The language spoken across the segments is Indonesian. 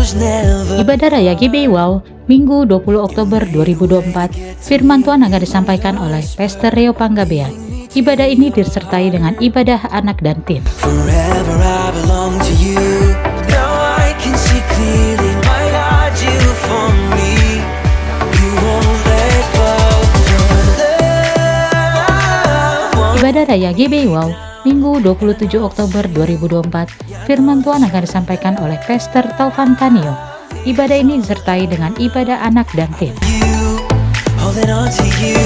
Ibadah Raya GBI Wow, Minggu 20 Oktober 2024, firman Tuhan akan disampaikan oleh Pastor Rio Panggabean. Ibadah ini disertai dengan ibadah anak dan teen. Forever I belong to you. Now I can see clearly, my God, you for me. You won't let go. Your love. Ibadah Raya GBI Wow, Minggu 27 Oktober 2024, firman Tuhan akan disampaikan oleh Pastor Taufan Tanio. Ibadah ini disertai dengan ibadah anak dan teen. You, holding on to you,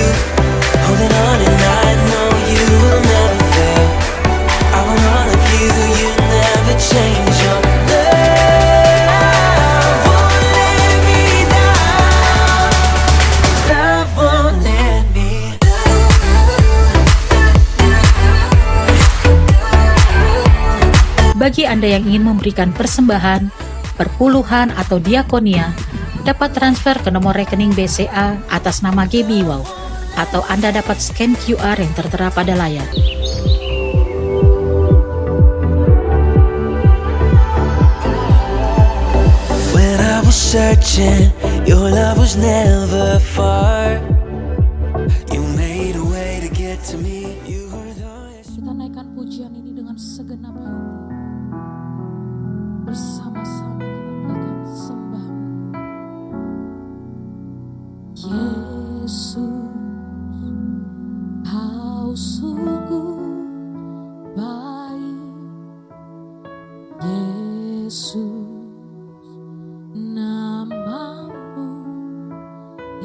holding on, and I know you will never fail. I want all of you, you never change. Your love won't let me down. Love won't let me down. Bagi Anda yang ingin memberikan persembahan, perpuluhan atau diakonia, dapat transfer ke nomor rekening BCA atas nama GBI Wow, atau Anda dapat scan QR yang tertera pada layar. When I was searching, your love was never far. You made a way to get to me. You were the... Kita naikkan pujian ini dengan segenap hati. Bersama-sama kita naikkan sembah-Mu. Yesus, Kau sungguh baik. Yesus, nama-Mu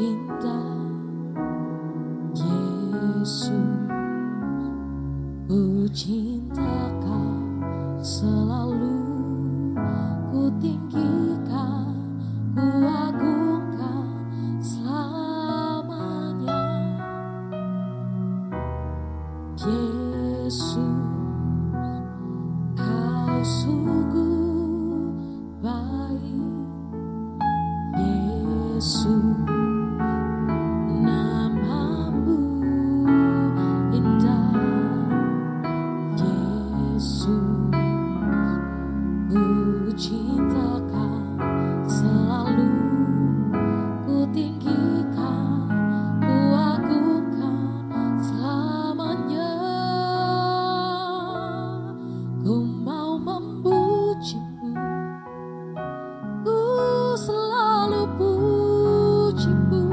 indah. Yesus, ku cinta Kau selalu, ku tinggikan, ku agungkan selamanya. Yesus, Kau sungguh baik. Yesus, nama-Mu indah. Yesus, ku cinta Kau selalu, ku tinggikan, ku agungkan selamanya. Ku mau memuji-Mu, ku selalu puji-Mu.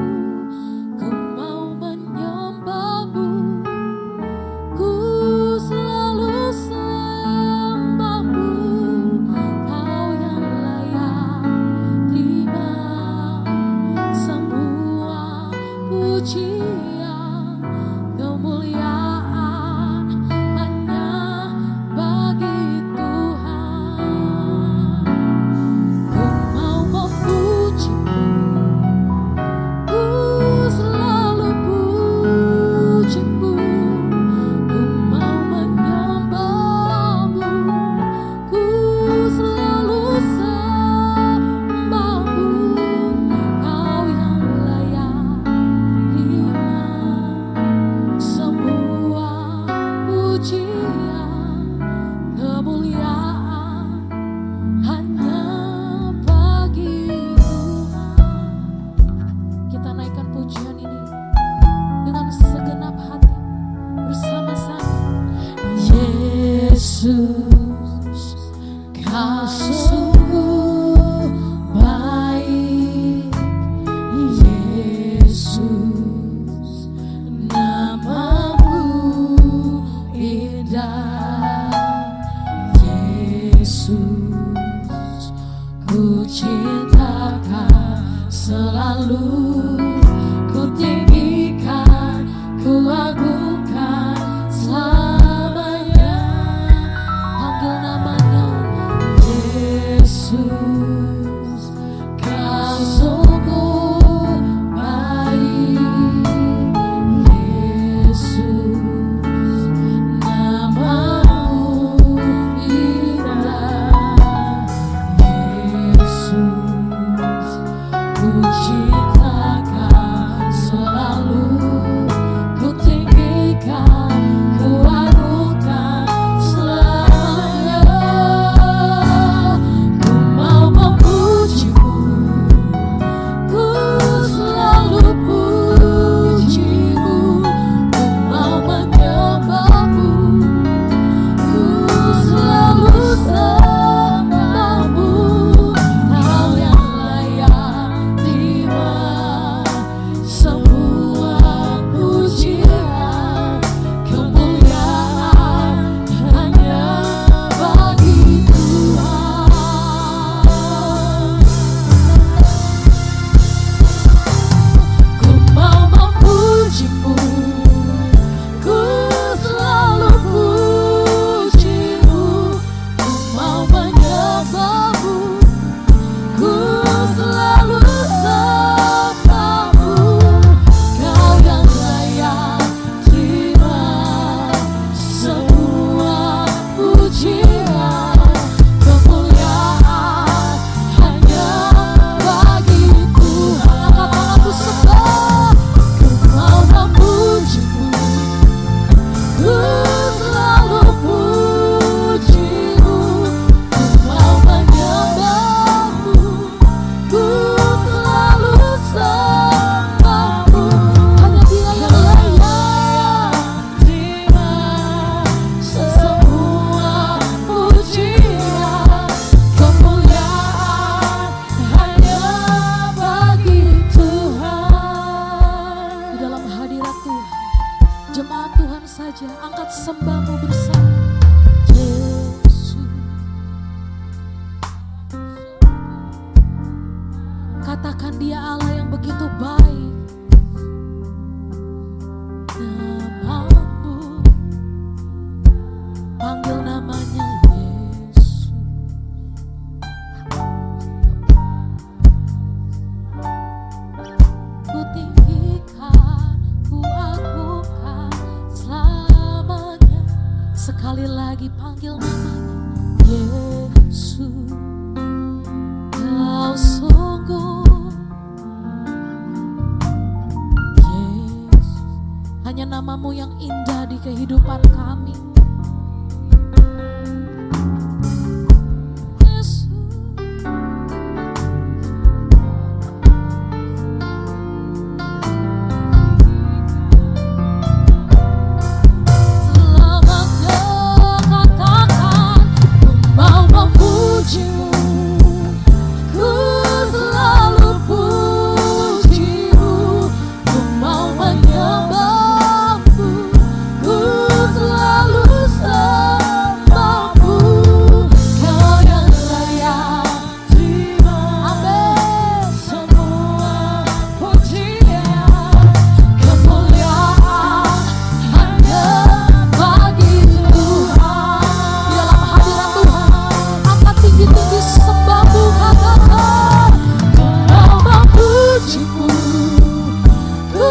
Ku mau menyembah-Mu, ku selalu sembah-Mu. Kau yang layak terima semua pujian, kemuliaan hanya bagi Tuhan. Ku mau memuji-Mu, ku selalu puji-Mu. Ku mau menyembah-Mu, ku selalu sembah-Mu. Kau yang layak terima semua pujian, kemuliaan hanya bagi Tuhan. Kita naikkan pujian ini dengan segenap hati bersama-sama. Yesus, Kau sungguh baik. Yesus, nama-Mu indah. Yesus, ku cinta Kau selalu, ku tinggikan, ku agungkan selamanya. Panggil namanya Yesus, Kau sungguh baik. Yesus, nama-Mu indah. Yesus, ku cinta angkat sembahmu bersama. Yesus, katakan Dia Allah yang begitu baik. Namamu, panggil namanya Yesus. Ku tinggikan, ku agungkan selamanya. Sekali lagi panggil namanya Yesus. Kau sungguh Yesus, hanya namamu yang indah di kehidupan kami. Yesus, selamanya katakan ku mau memujimu. Ku selalu pujimu, ku mau menyembahmu, ku selalu sembahmu. Kau yang layak terima, amin, semua pujian, kemuliaan hanya bagi Tuhan. Di dalam hadirat Tuhan, angkat tinggi-tinggi sembahmu, katakan ku mau memujimu, ku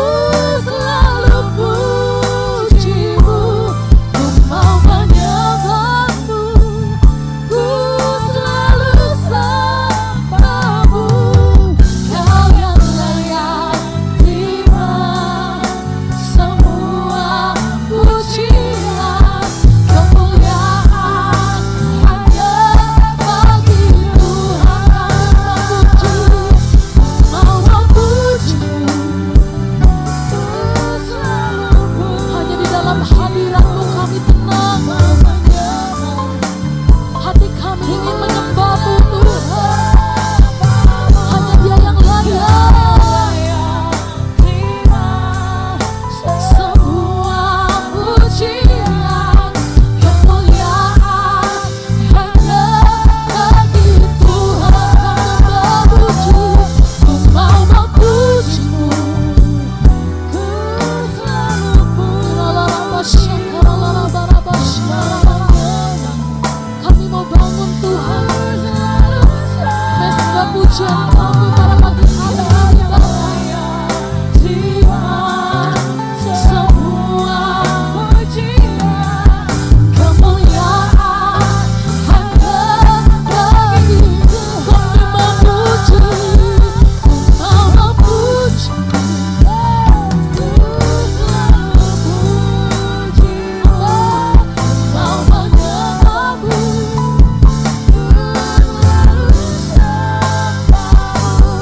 selalu pujimu, ku mau menyembahmu, ku selalu sembahmu. Kau yang layak terima semua pujian, kemuliaan hanya bagi Tuhan. Mau memujimu, hanya di dalam hadirat-Mu kami tenang. Hati kami ingin menyembah-Mu Tuhan. Hanya Dia yang layak terima semua pujian, kemuliaan hanya bagi Tuhan. Ku mau memujimu, ku selalu kami mau bangun Tuhan, mesbah pujian kami pada pagi hari ini. Terima semua pujian, kemuliaan hanya bagi Tuhan. Kami mau memuji, ku selalu pujimu, mau menyembahmu, ku selalu sembahmu.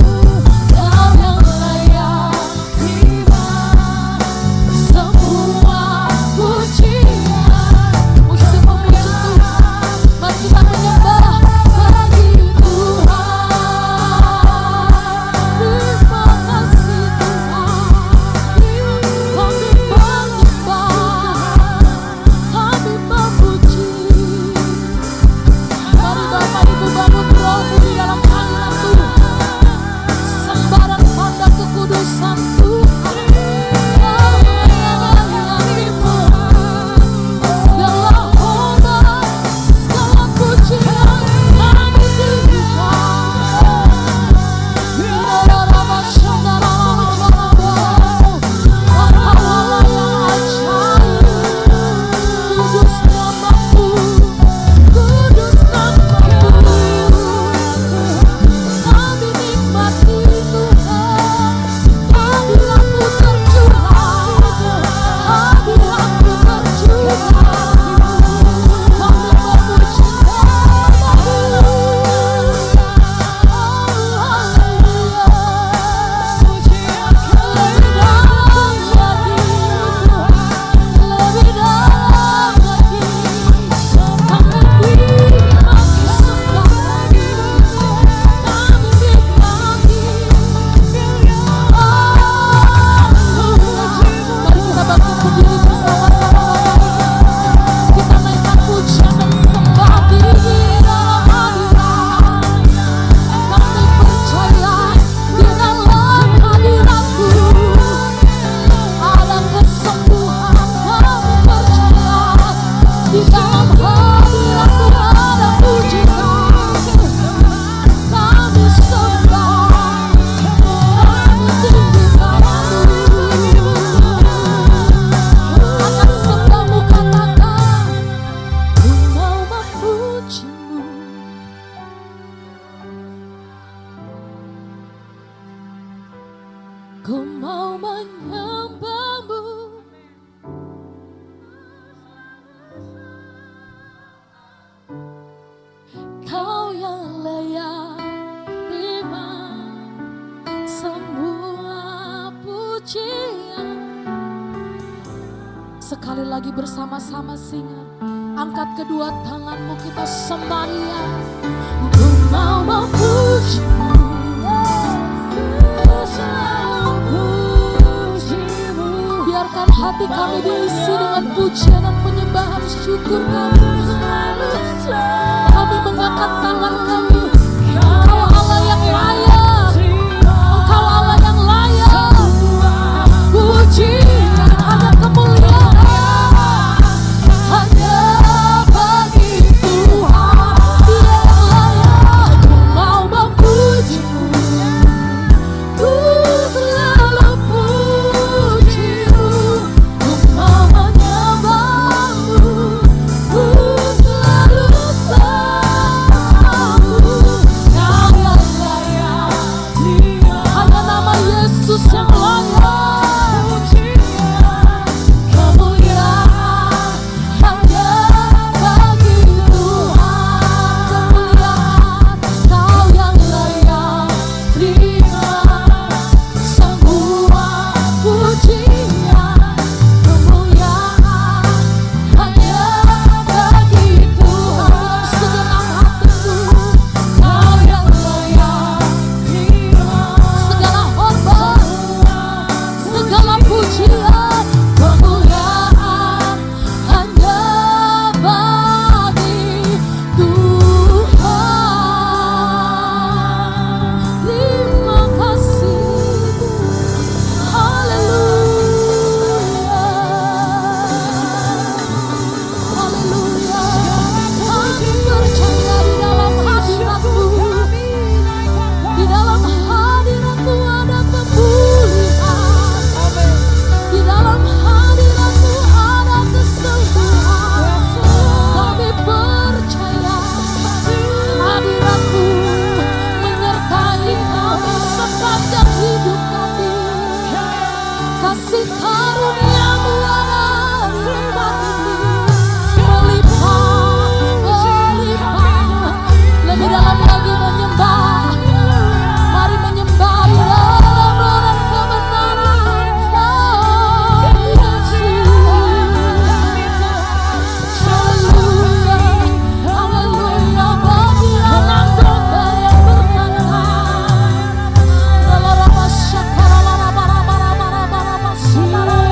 Ku mau menyembahmu, Kau yang layak terima semua pujian. Sekali lagi bersama-sama singa, angkat kedua tanganmu, kita sembah Dia. Ku mau memujimu, ku selalu pujimu. Biarkan hati kami diisi dengan pujian dan penyembahan syukur kami. Kami mengangkat tangan kami. Engkau Allah yang layak, Engkau Allah yang layak. Pujian hanya kemuliaan hanya bagi Tuhan. Dia yang layak. Ku mau memujimu, ku selalu pujimu. Ku mau menyembahmu, ku selalu sembahmu. Kau yang layak, hanya nama Yesus yang layak. Kemuliaan hanya bagi Tuhan. Kemuliaan Kau yang layak terima semua pujian. Kemuliaan hanya bagi Tuhan. Segenap hatiku, Kau yang layak terima segala hormat, segala pujian. Kemuliaan hanya bagi Tuhan. Terima kasih. Haleluya. Haleluya. Kami percaya di dalam hadirat-Mu. Di dalam hadirat-Mu ada pemulihan. Di dalam hadirat-Mu ada kesembuhan. Kami percaya hadirat-Mu menyertai kami sepanjang hidup kami. Kasih karunia-Mu ada di tempat ini, melimpah, melimpah. Lebih dalam lagi menyembah. Mari menyembah di dalam roh dan kebenaran. Oh, Yesus. Haleluya, haleluya. Bagi anak domba yang bertandang. Dalam rama syakara, rama, rama, rama, rama, rama, syakara.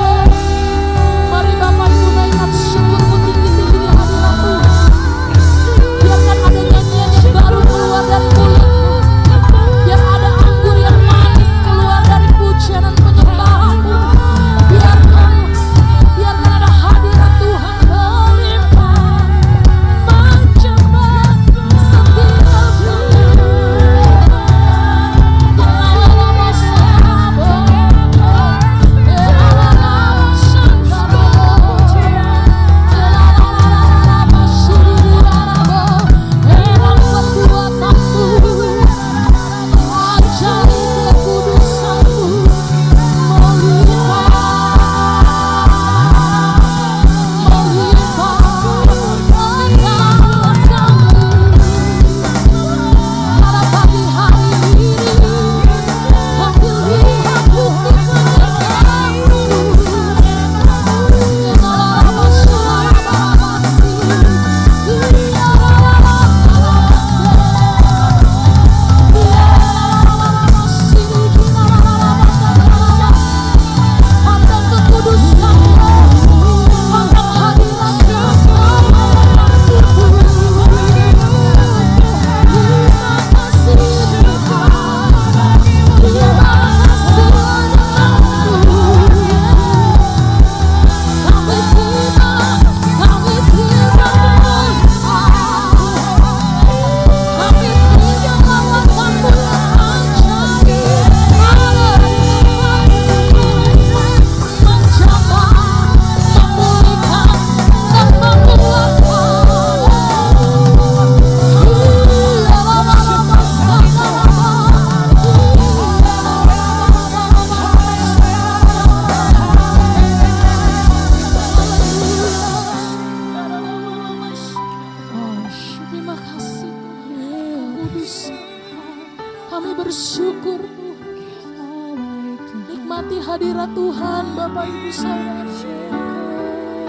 menikmati hadirat Tuhan Bapak Ibu Saudara.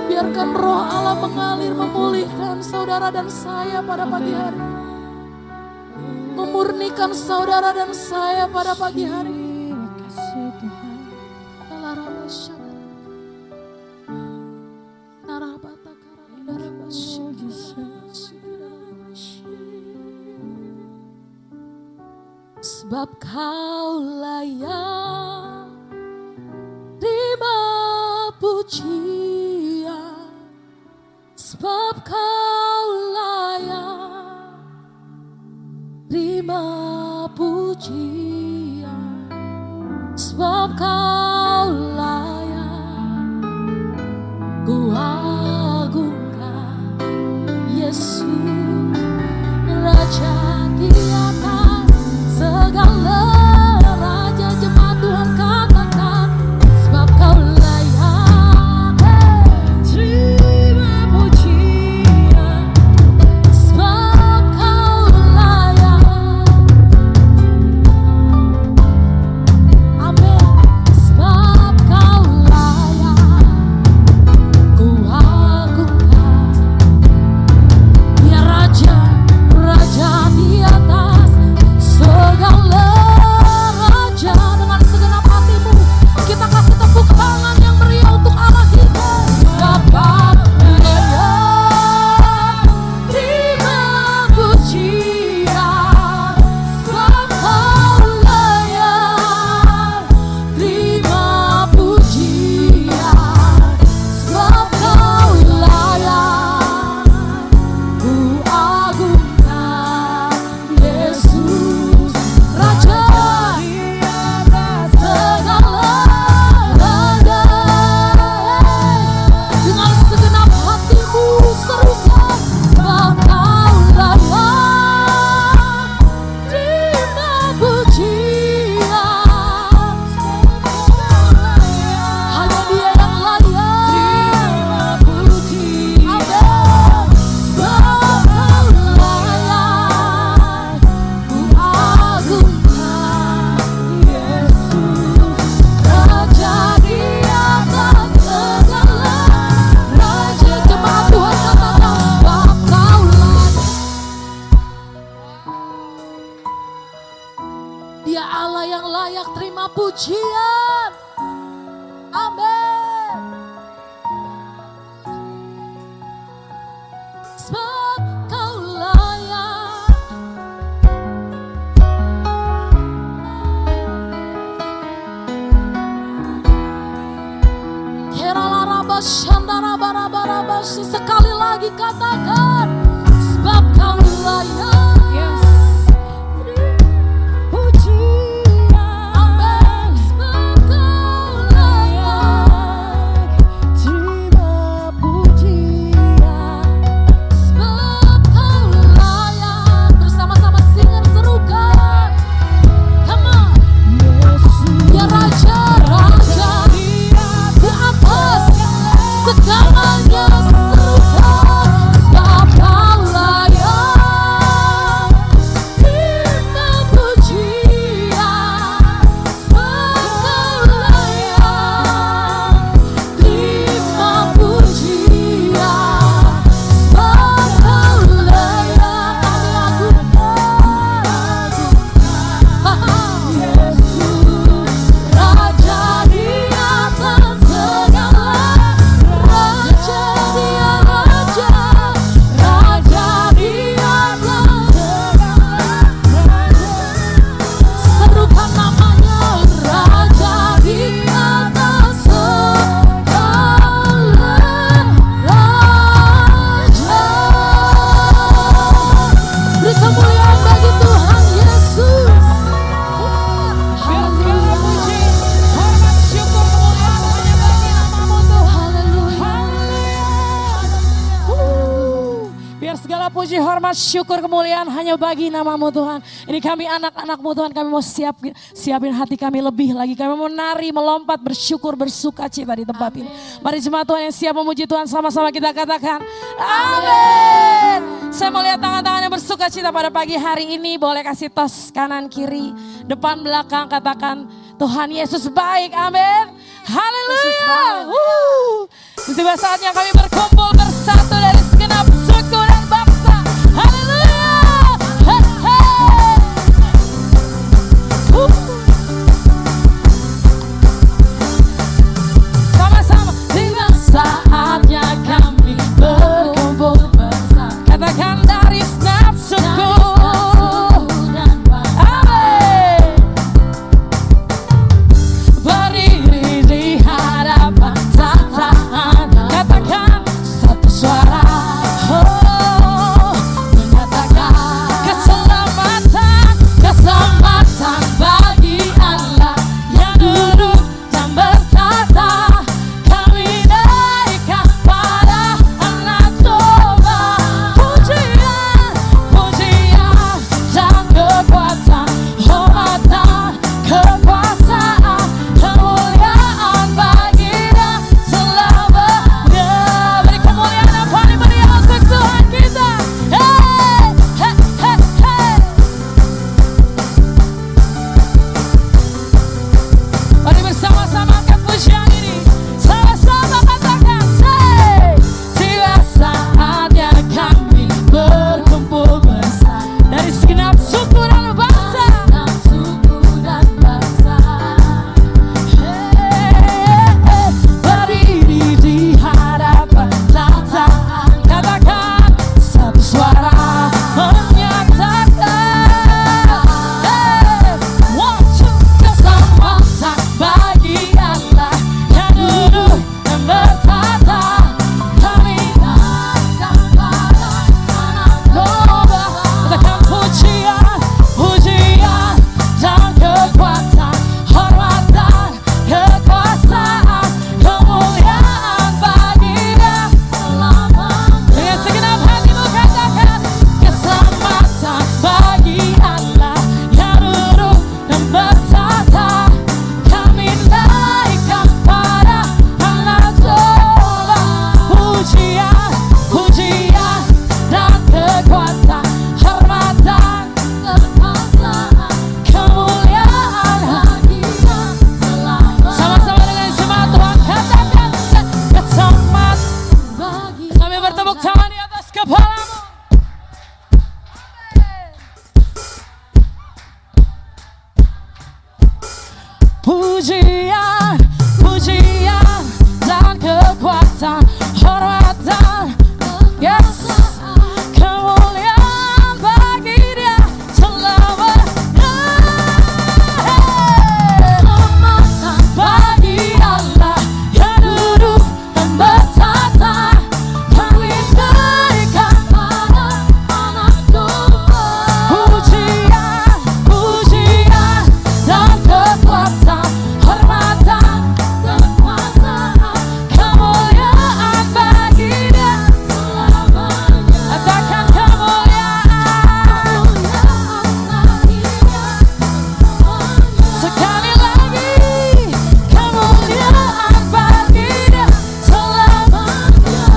Biarkan roh Allah mengalir memulihkan saudara dan saya pada pagi hari. Memurnikan saudara dan saya pada pagi hari. Sebab kau layak terima pujian, sebab kau layak terima pujian, sebab kau layak ku agungkan Yesus Raja di atas segala raja. Jemaat Tuhan katakan, sebab kau layak terima pujian, sebab kau layak, amin, sebab kau layak ku agungkan ya Raja, Raja di atas segala raja. Dengan segenap hatimu kita kasih tepuk tangan yang meriah untuk Allah kita. Sebab kau layak terima pujian, sebab kau layak terima pujian, sebab kau layak ku agungkan Yesus Raja di atas segala raja. Dengan segenap hatimu serukan, sebab kau layak terima pujian, hanya Dia yang layak terima pujian, sebab kau layak ku agungkan Yesus Raja di atas segala raja. Jemaat Tuhan katakan, sebab kau layak. Dia Allah yang layak terima pujian, amin. Sebab kau layak. Sekali lagi katakan, sebab kau layak. Yes. Pujian. Amin. Sebab kau layak terima pujian, sebab kau layak. Bersama-sama singan serukan, come on. Ya Raja, Raja di atas segalanya serukan, sebab kau layak terima pujian, sebab kau layak terima pujian, sebab kau layak. Kami agungkan Yesus Raja di atas segala raja. Dia Raja, Raja di atas segala raja. Serukan namanya, Raja di atas segala raja. Beri kemuliaan bagi Tuhan Yesus. Biar segala puji, hormat, syukur, kemuliaan hanya bagi nama-Mu Tuhan. Biar segala puji, hormat, syukur, kemuliaan hanya bagi nama-Mu Tuhan. Ini kami anak-anak-Mu Tuhan, kami mau siapin hati kami lebih lagi. Kami mau nari, melompat, bersyukur, bersuka cita di tempat ini. Mari jemaat Tuhan yang siap memuji Tuhan, sama-sama kita katakan amin. Saya mau lihat tangan-tangan yang bersuka cita pada pagi hari ini. Boleh kasih tos kanan kiri, depan belakang, katakan Tuhan Yesus baik, amin. Haleluya. Tiba saatnya kami berkumpul bersatu dari segenap suku dan bangsa. Haleluya. Hey, hey. Sama-sama. Tiba saatnya kami berkumpul bersama. Katakan dari segenap suku. Amin. Berdiri di hadapan tataan. Katakan satu suara. Oh, menyatakan keselamatan, keselamatan bagi Allah yang duduk dan bertata. Kami naikkan pada anak domba. Pujian, pujian dan kekuatan, hormatan, kekuasaan, kemuliaan bagi Dia selamanya. Beri kemuliaan yang paling meriah untuk Tuhan kita. Hey, hey, hey, hey. Mari bersama-sama angkat pujian ini. Sama-sama katakan, say. Tiba saatnya kami berkumpul bersama dari segenap suku dan bangsa. Berdiri di hadapan tataan. Katakan satu suara menyatakan. One, two, keselamatan bagi Allah yang duduk dan bertata. Kami naikkan pada anak domba. Katakan pujian, pujian dan kekuatan, hormatan, kekuasaan, kemuliaan bagi Dia selamanya. Dengan segenap hatimu katakan keselamatan bagi Allah yang duduk dan bertata. Kami naikkan pada anak domba. Pujian, pujian dan kekuatan, hormatan, kekuasaan, kemuliaan bagi Dia selamanya. Sama-sama dengan jemaat Tuhan katakan keselamatan bagi. Sambil bertepuk tangan di atas kepalamu. Pujian, pujian dan kekuatan, hormatan, yes, kemuliaan bagi Dia selamanya. Keselamatan bagi Allah yang duduk dan bertata. Kami naikkan pada anak domba. Pujian, pujian dan kekuatan, hormatan, kekuasaan, kemuliaan bagi Dia selamanya. Katakan kemuliaan, bagi Dia selamanya. Sekali lagi, kemuliaan bagi Dia selamanya.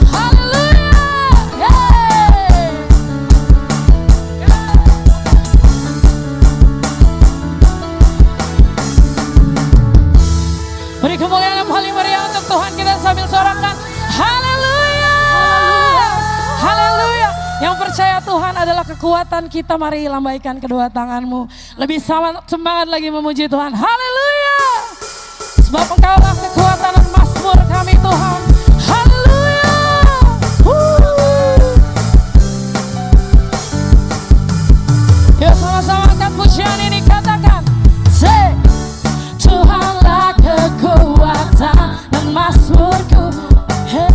Haleluya. Beri kemuliaan yang paling meriah untuk Tuhan kita sambil sorakan haleluya. Haleluya. Yang percaya Tuhan adalah kekuatan kita, mari lambaikan kedua tanganmu. Lebih semangat lagi memuji Tuhan. Haleluya. Sebab Engkaulah kekuatan dan mazmur kami Tuhan. Haleluya. Yuk sama-sama angkat pujian ini, katakan say. Tuhanlah kekuatan dan mazmurku. Hey.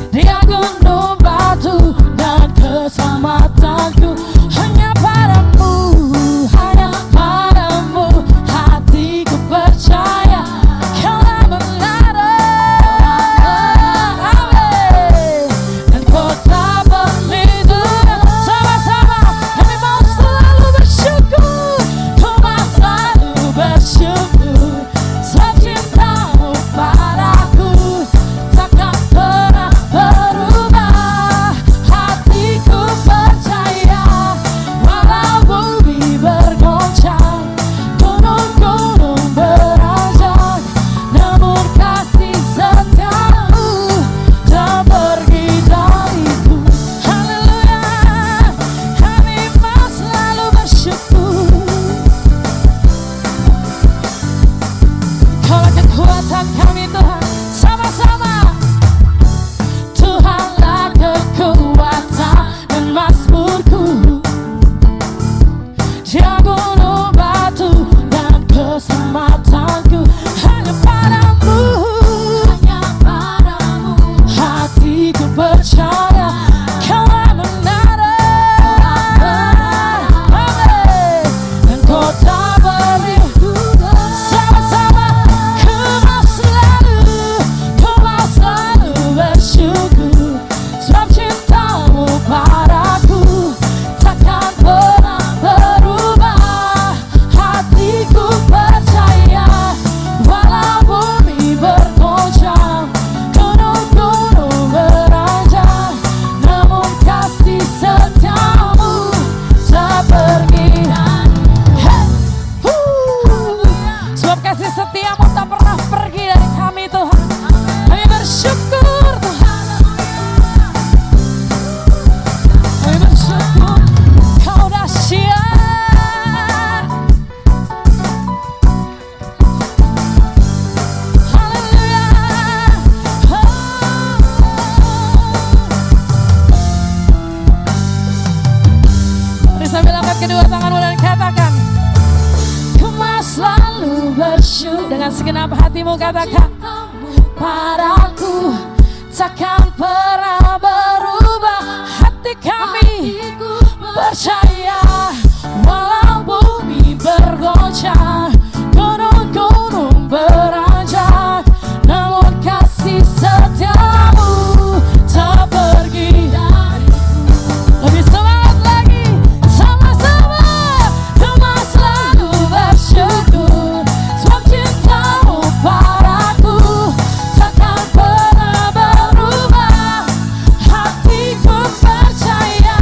Dia gunung batu dan keselamatanku. Hanya padamu, hanya padamu hatiku percaya. Kaulah benar. Amin. Dan kota perlindungan. Sama-sama kami mau selalu bersyukur. Sambil angkat kedua tanganmu dan katakan, ku mau selalu bersyukur. Dengan segenap hatimu katakan, padaku takkan pernah berubah. Hati kami percaya, walau bumi bergoncang, gunung-gunung beranjak, namun kasih setiamu tak pergi dariku. Lebih semangat lagi, sama-sama. Ku mau selalu bersyukur, sebab cintamu padaku takkan pernah berubah. Hatiku percaya,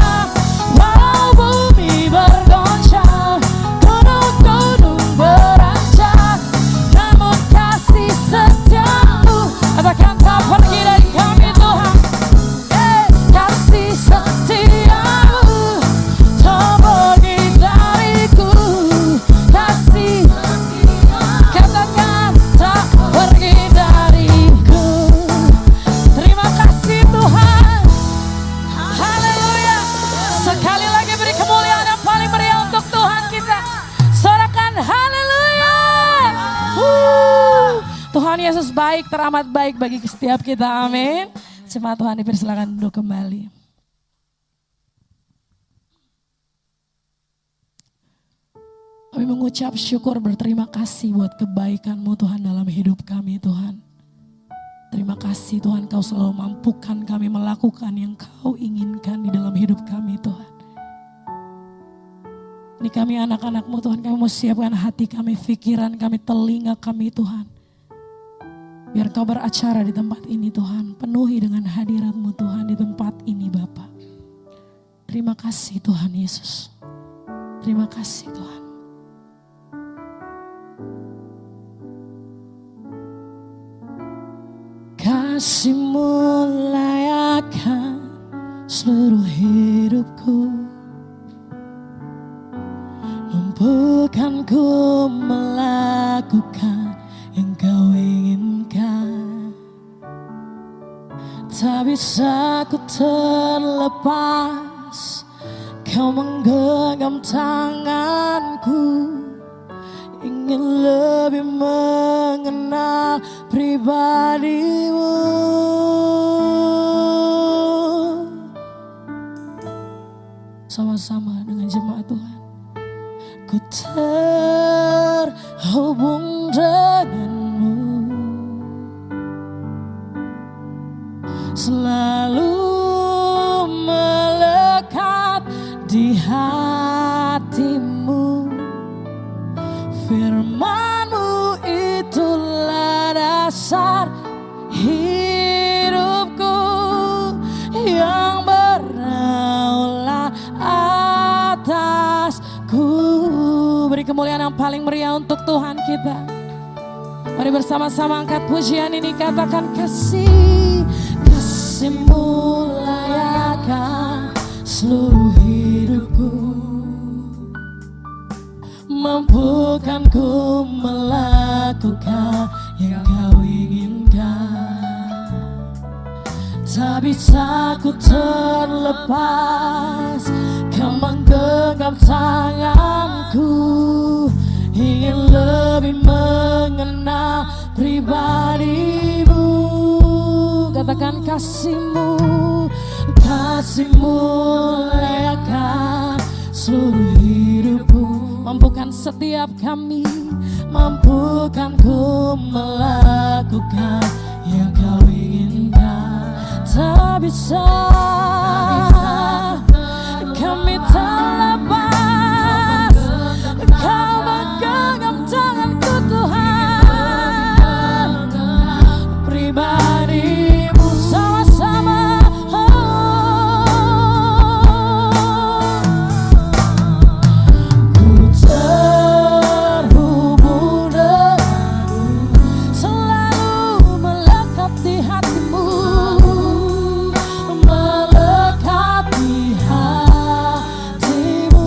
walau bumi bergoncang, gunung-gunung beranjak, namun kasih setiamu akan tak pergi dari kami Tuhan. Kasih setiamu tak pergi dariku. Kasih katakan tak pergi dariku. Terima kasih Tuhan. Haleluya. Sekali lagi beri kemuliaan yang paling meriah untuk Tuhan kita. Sorakan haleluya. Tuhan Yesus baik, teramat baik bagi setiap kita. Amin. Jemaat Tuhan dipersilakan duduk kembali. Kami mengucap syukur, berterima kasih buat kebaikan-Mu Tuhan dalam hidup kami Tuhan. Terima kasih Tuhan, Kau selalu mampukan kami melakukan yang Kau inginkan di dalam hidup kami Tuhan. Ini kami anak-anak-Mu Tuhan, kami mau siapkan hati kami, pikiran kami, telinga kami Tuhan. Biar Kau beracara di tempat ini Tuhan, penuhi dengan hadirat-Mu Tuhan di tempat ini Bapa. Terima kasih Tuhan Yesus. Terima kasih Tuhan. Kasih-Mu layakkan seluruh hidupku, mampukan ku melakukan yang Kau inginkan. Tak bisa ku terlepas, Kau menggenggam tanganku, ingin lebih mengenal pribadi-Mu. Sama-sama dengan jemaat Tuhan. Ku terhubung denganmu, selalu melekat di hatimu. Firman-Mu itulah dasar hidupku yang berdaulat atasku. Beri kemuliaan yang paling meriah untuk Tuhan kita. Mari bersama-sama angkat pujian ini, katakan kasih, kasih-Mu layakkan seluruh hidupku, mampukan ku melakukan yang Kau inginkan. Tak bisa ku terlepas, Kau menggenggam tanganku, ingin lebih mengenal pribadi-Mu. Katakan kasih-Mu, kasih-Mu layakkan seluruh hidupku, mampukan setiap kami, mampukan ku melakukan yang Kau inginkan. Tak bisa kami terlepas, Kau menggenggam tanganku Tuhan, pribadi-Mu sama-sama. Ku terhubung denganmu, selalu melekat di hatimu, melekat di hatimu.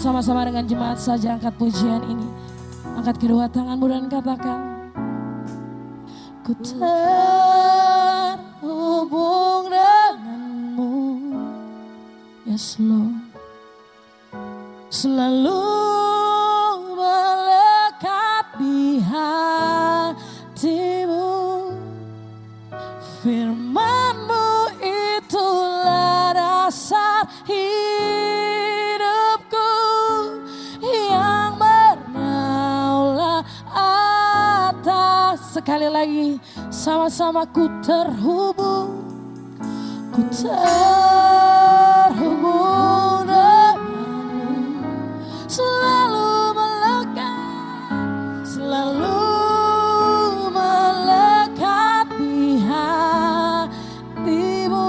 bersama-sama dengan jemaat saja angkat pujian ini. Angkat kedua tanganmu dan katakan, ku terhubung denganmu, yes Lord. Selalu melekat di hatimu, firman-Mu itulah dasar hidupku, yang berdaulat atas. Sekali lagi sama-sama, ku terhubung denganmu, selalu melekat di hatimu,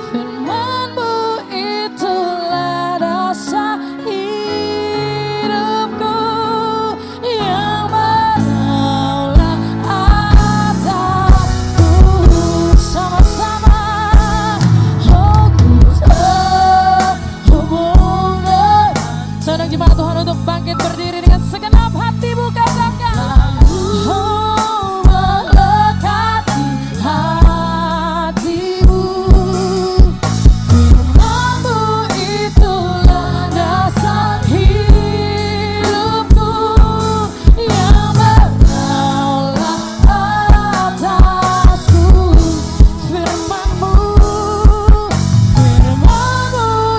firman-Mu itulah dasar hidupku, yang berdaulat atasku. Sama-sama, oh ku terhubung dengan. Sedang jemaat Tuhan untuk bangkit berdiri dengan segenap hatimu, katakan, oh melekat di hatimu, firman-Mu itulah dasar hidupku, yang berdaulat atasku. Firman-Mu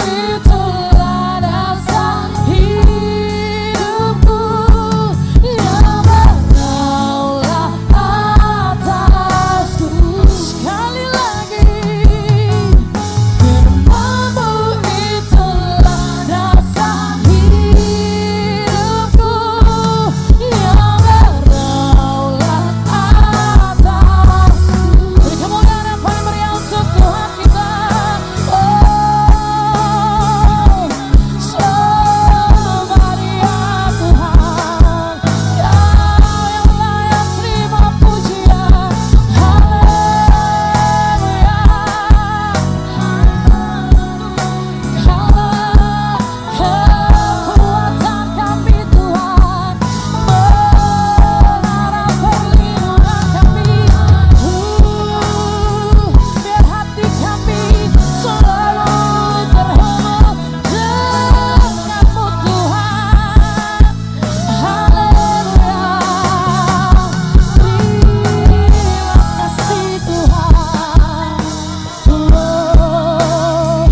itulah dasar hidupku, yang berdaulat atasku. Sekali lagi, firman-Mu itulah dasar hidupku, yang berdaulat atasku. Beri kemuliaan yang paling meriah untuk Tuhan kita. Oh, somebody ya Tuhan, Kau yang layak terima pujian. Haleluya. Kaulah kekuatan kami Tuhan, menara perlindungan kami. Biar hati kami selalu terhubung denganmu Tuhan. Haleluya. Terima kasih Tuhan. Oh,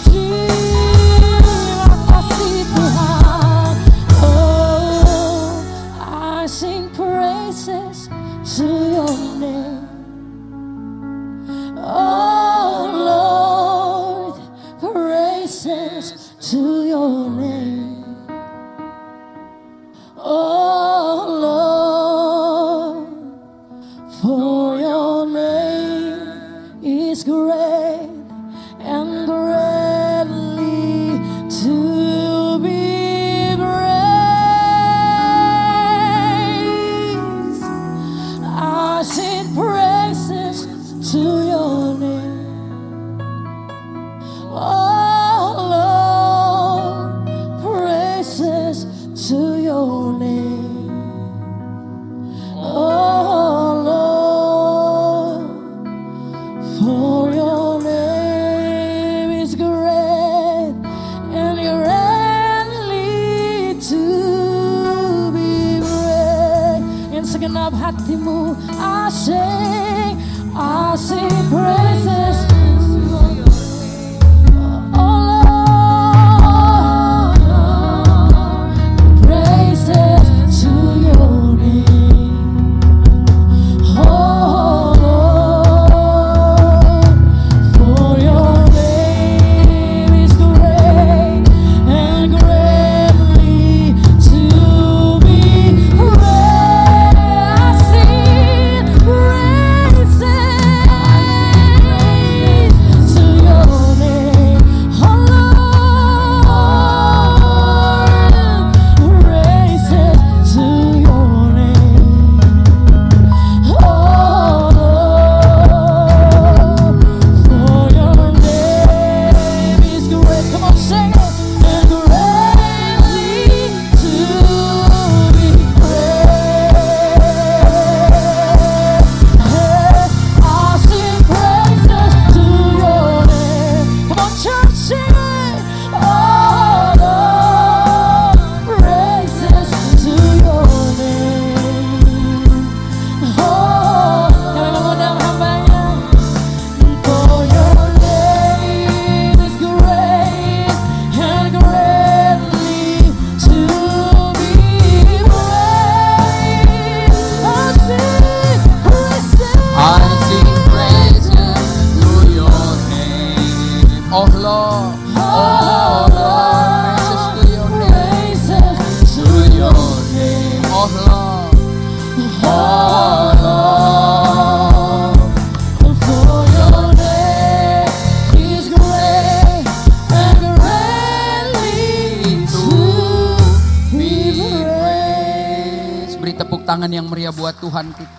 terima kasih Tuhan. Oh, I sing praises to your name. Oh Lord, praises to your name. Oh Lord, for your name is great and greatly to be praised. I sing praises to your name. Oh Lord, praises to your name. Oh Lord, for your name is great and greatly to be praised. In segenap hatimu, I sing praises. Oh Lord, praises to your name. Oh Lord, for your name is great and greatly to be praised. I sing praises. Lord. Oh Lord, praises to your name. Praises to your name. Oh Lord. Oh Lord, for your name is great and greatly to be praised. Beri tepuk tangan yang meriah buat Tuhan kita.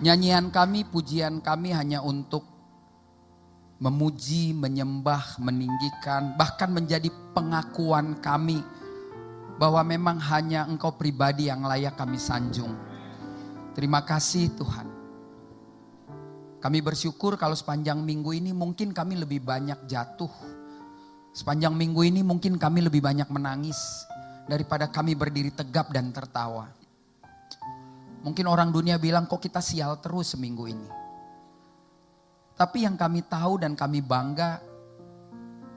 Nyanyian kami, pujian kami hanya untuk memuji, menyembah, meninggikan, bahkan menjadi pengakuan kami bahwa memang hanya Engkau pribadi yang layak kami sanjung. Terima kasih Tuhan. Kami bersyukur kalau sepanjang minggu ini mungkin kami lebih banyak jatuh. Sepanjang minggu ini mungkin kami lebih banyak menangis daripada kami berdiri tegap dan tertawa. Mungkin orang dunia bilang kok kita sial terus seminggu ini. Tapi yang kami tahu dan kami bangga,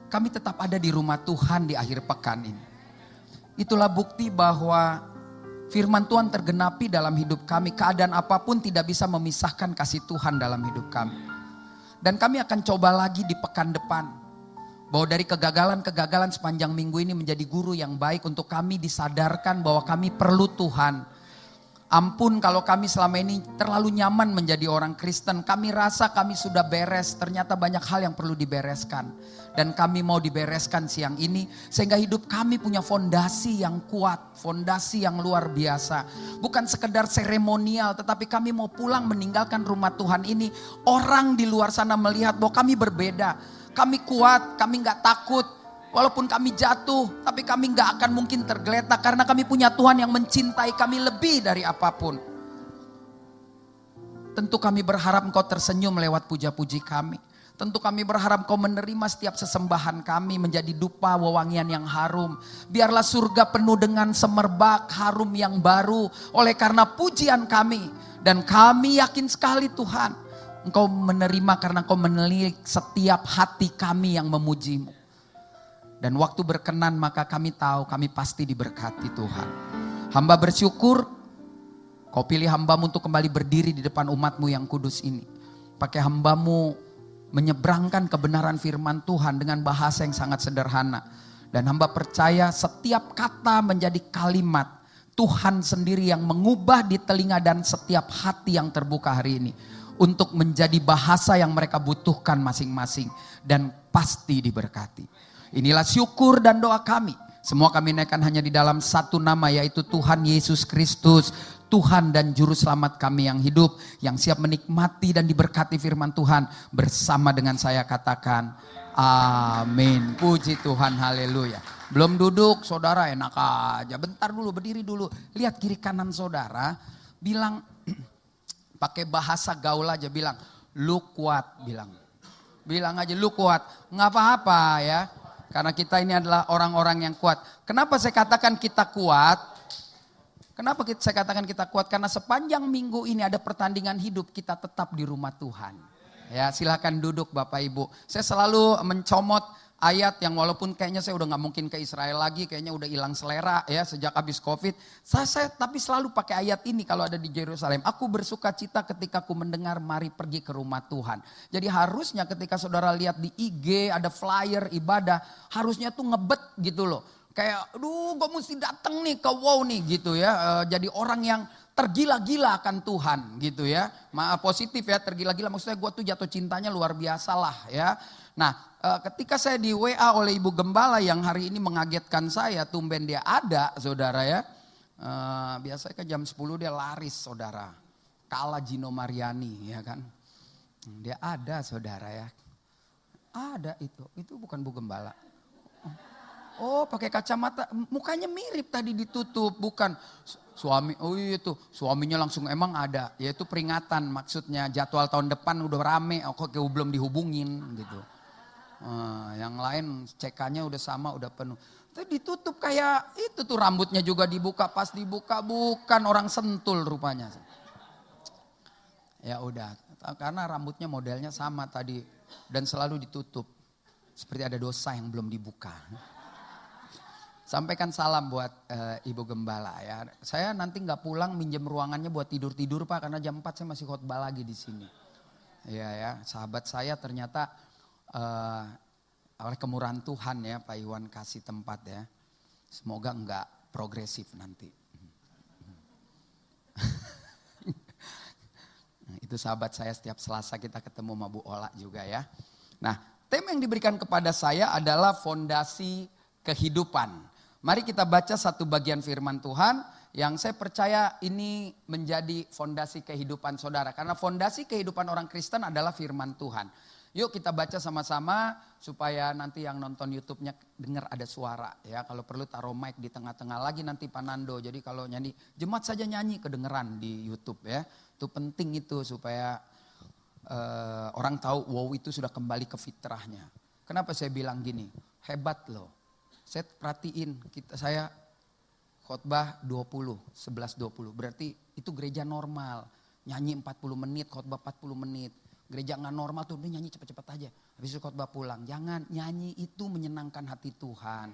kami tetap ada di rumah Tuhan di akhir pekan ini. Itulah bukti bahwa firman Tuhan tergenapi dalam hidup kami. Keadaan apapun tidak bisa memisahkan kasih Tuhan dalam hidup kami. Dan kami akan coba lagi di pekan depan. Bahwa dari kegagalan-kegagalan sepanjang minggu ini menjadi guru yang baik untuk kami disadarkan bahwa kami perlu Tuhan. Ampun kalau kami selama ini terlalu nyaman menjadi orang Kristen. Kami rasa kami sudah beres, ternyata banyak hal yang perlu dibereskan. Dan kami mau dibereskan siang ini sehingga hidup kami punya fondasi yang kuat, fondasi yang luar biasa. Bukan sekedar seremonial, tetapi kami mau pulang meninggalkan rumah Tuhan ini. Orang di luar sana melihat bahwa kami berbeda. Kami kuat, kami gak takut. Walaupun kami jatuh, tapi kami gak akan mungkin tergeletak karena kami punya Tuhan yang mencintai kami lebih dari apapun. Tentu kami berharap Engkau tersenyum lewat puja-puji kami. Tentu kami berharap Engkau menerima setiap sesembahan kami menjadi dupa wewangian yang harum. Biarlah surga penuh dengan semerbak harum yang baru oleh karena pujian kami. Dan kami yakin sekali Tuhan, Engkau menerima karena Engkau menilik setiap hati kami yang memuji-Mu. Dan waktu berkenan maka kami tahu kami pasti diberkati Tuhan. Hamba bersyukur Kau pilih hamba-Mu untuk kembali berdiri di depan umat-Mu yang kudus ini. Pakai hamba-Mu menyeberangkan kebenaran firman Tuhan dengan bahasa yang sangat sederhana. Dan hamba percaya setiap kata menjadi kalimat Tuhan sendiri yang mengubah di telinga dan setiap hati yang terbuka hari ini. Untuk menjadi bahasa yang mereka butuhkan masing-masing. Dan pasti diberkati. Inilah syukur dan doa kami. Semua kami naikkan hanya di dalam satu nama, yaitu Tuhan Yesus Kristus. Tuhan dan Juru Selamat kami yang hidup. Yang siap menikmati dan diberkati firman Tuhan. Bersama dengan saya katakan amin. Puji Tuhan, haleluya. Belum duduk saudara, enak aja. Bentar dulu, berdiri dulu. Lihat kiri kanan saudara. Bilang, pakai bahasa gaul aja, bilang lu kuat. Bilang aja lu kuat. Nggak apa-apa ya. Karena kita ini adalah orang-orang yang kuat. Kenapa saya katakan kita kuat? Saya katakan kita kuat? Karena sepanjang minggu ini ada pertandingan hidup, kita tetap di rumah Tuhan. Ya, silakan duduk Bapak Ibu. Saya selalu mencomot ayat yang walaupun kayaknya saya udah gak mungkin ke Israel lagi, kayaknya udah hilang selera ya sejak habis COVID. Saya tapi selalu pakai ayat ini kalau ada di Yerusalem. Aku bersuka cita ketika aku mendengar mari pergi ke rumah Tuhan. Jadi harusnya ketika saudara lihat di IG ada flyer ibadah, harusnya tuh ngebet gitu loh. Kayak aduh gue mesti datang nih ke wow nih gitu ya. Jadi orang yang tergila-gila akan Tuhan gitu ya. Positif ya, tergila-gila maksudnya gue tuh jatuh cintanya luar biasa lah ya. Nah ketika saya di WA oleh Ibu Gembala yang hari ini mengagetkan saya, tumben dia ada saudara ya. Biasanya kan jam 10 dia laris saudara. Kalah Gino Mariani ya kan. Dia ada saudara ya. Ada itu bukan Bu Gembala. Oh pakai kacamata, mukanya mirip tadi ditutup, bukan suami. Oh iya tuh suaminya langsung emang ada, yaitu peringatan maksudnya jadwal tahun depan udah rame, kok belum dihubungin gitu. Yang lain CK-nya udah sama, udah penuh. Itu ditutup kayak itu tuh rambutnya juga dibuka, pas dibuka bukan orang Sentul rupanya. Ya udah, karena rambutnya modelnya sama tadi dan selalu ditutup. Seperti ada dosa yang belum dibuka. Sampaikan salam buat Ibu Gembala ya. Saya nanti nggak pulang minjem ruangannya buat tidur-tidur Pak, karena jam 4 saya masih khotbah lagi di sini. Iya ya, sahabat saya ternyata oleh kemurahan Tuhan ya Pak Iwan kasih tempat ya. Semoga enggak progresif nanti. Itu sahabat saya setiap Selasa kita ketemu sama Bu Ola juga ya. Nah, tema yang diberikan kepada saya adalah fondasi kehidupan. Mari kita baca satu bagian firman Tuhan yang saya percaya ini menjadi fondasi kehidupan saudara. Karena fondasi kehidupan orang Kristen adalah firman Tuhan. Yuk kita baca sama-sama supaya nanti yang nonton YouTube-nya dengar ada suara ya. Kalau perlu taruh mic di tengah-tengah lagi nanti Pak Nando. Jadi kalau nyanyi, jemaat saja nyanyi kedengeran di YouTube ya. Itu penting itu supaya orang tahu wow itu sudah kembali ke fitrahnya. Kenapa saya bilang gini? Hebat loh. Saya perhatiin saya khotbah 11:20. Berarti itu gereja normal. Nyanyi 40 menit, khotbah 40 menit. Gereja nggak normal tuh udah nyanyi cepet-cepet aja. Habis itu khotbah pulang. Jangan, nyanyi itu menyenangkan hati Tuhan.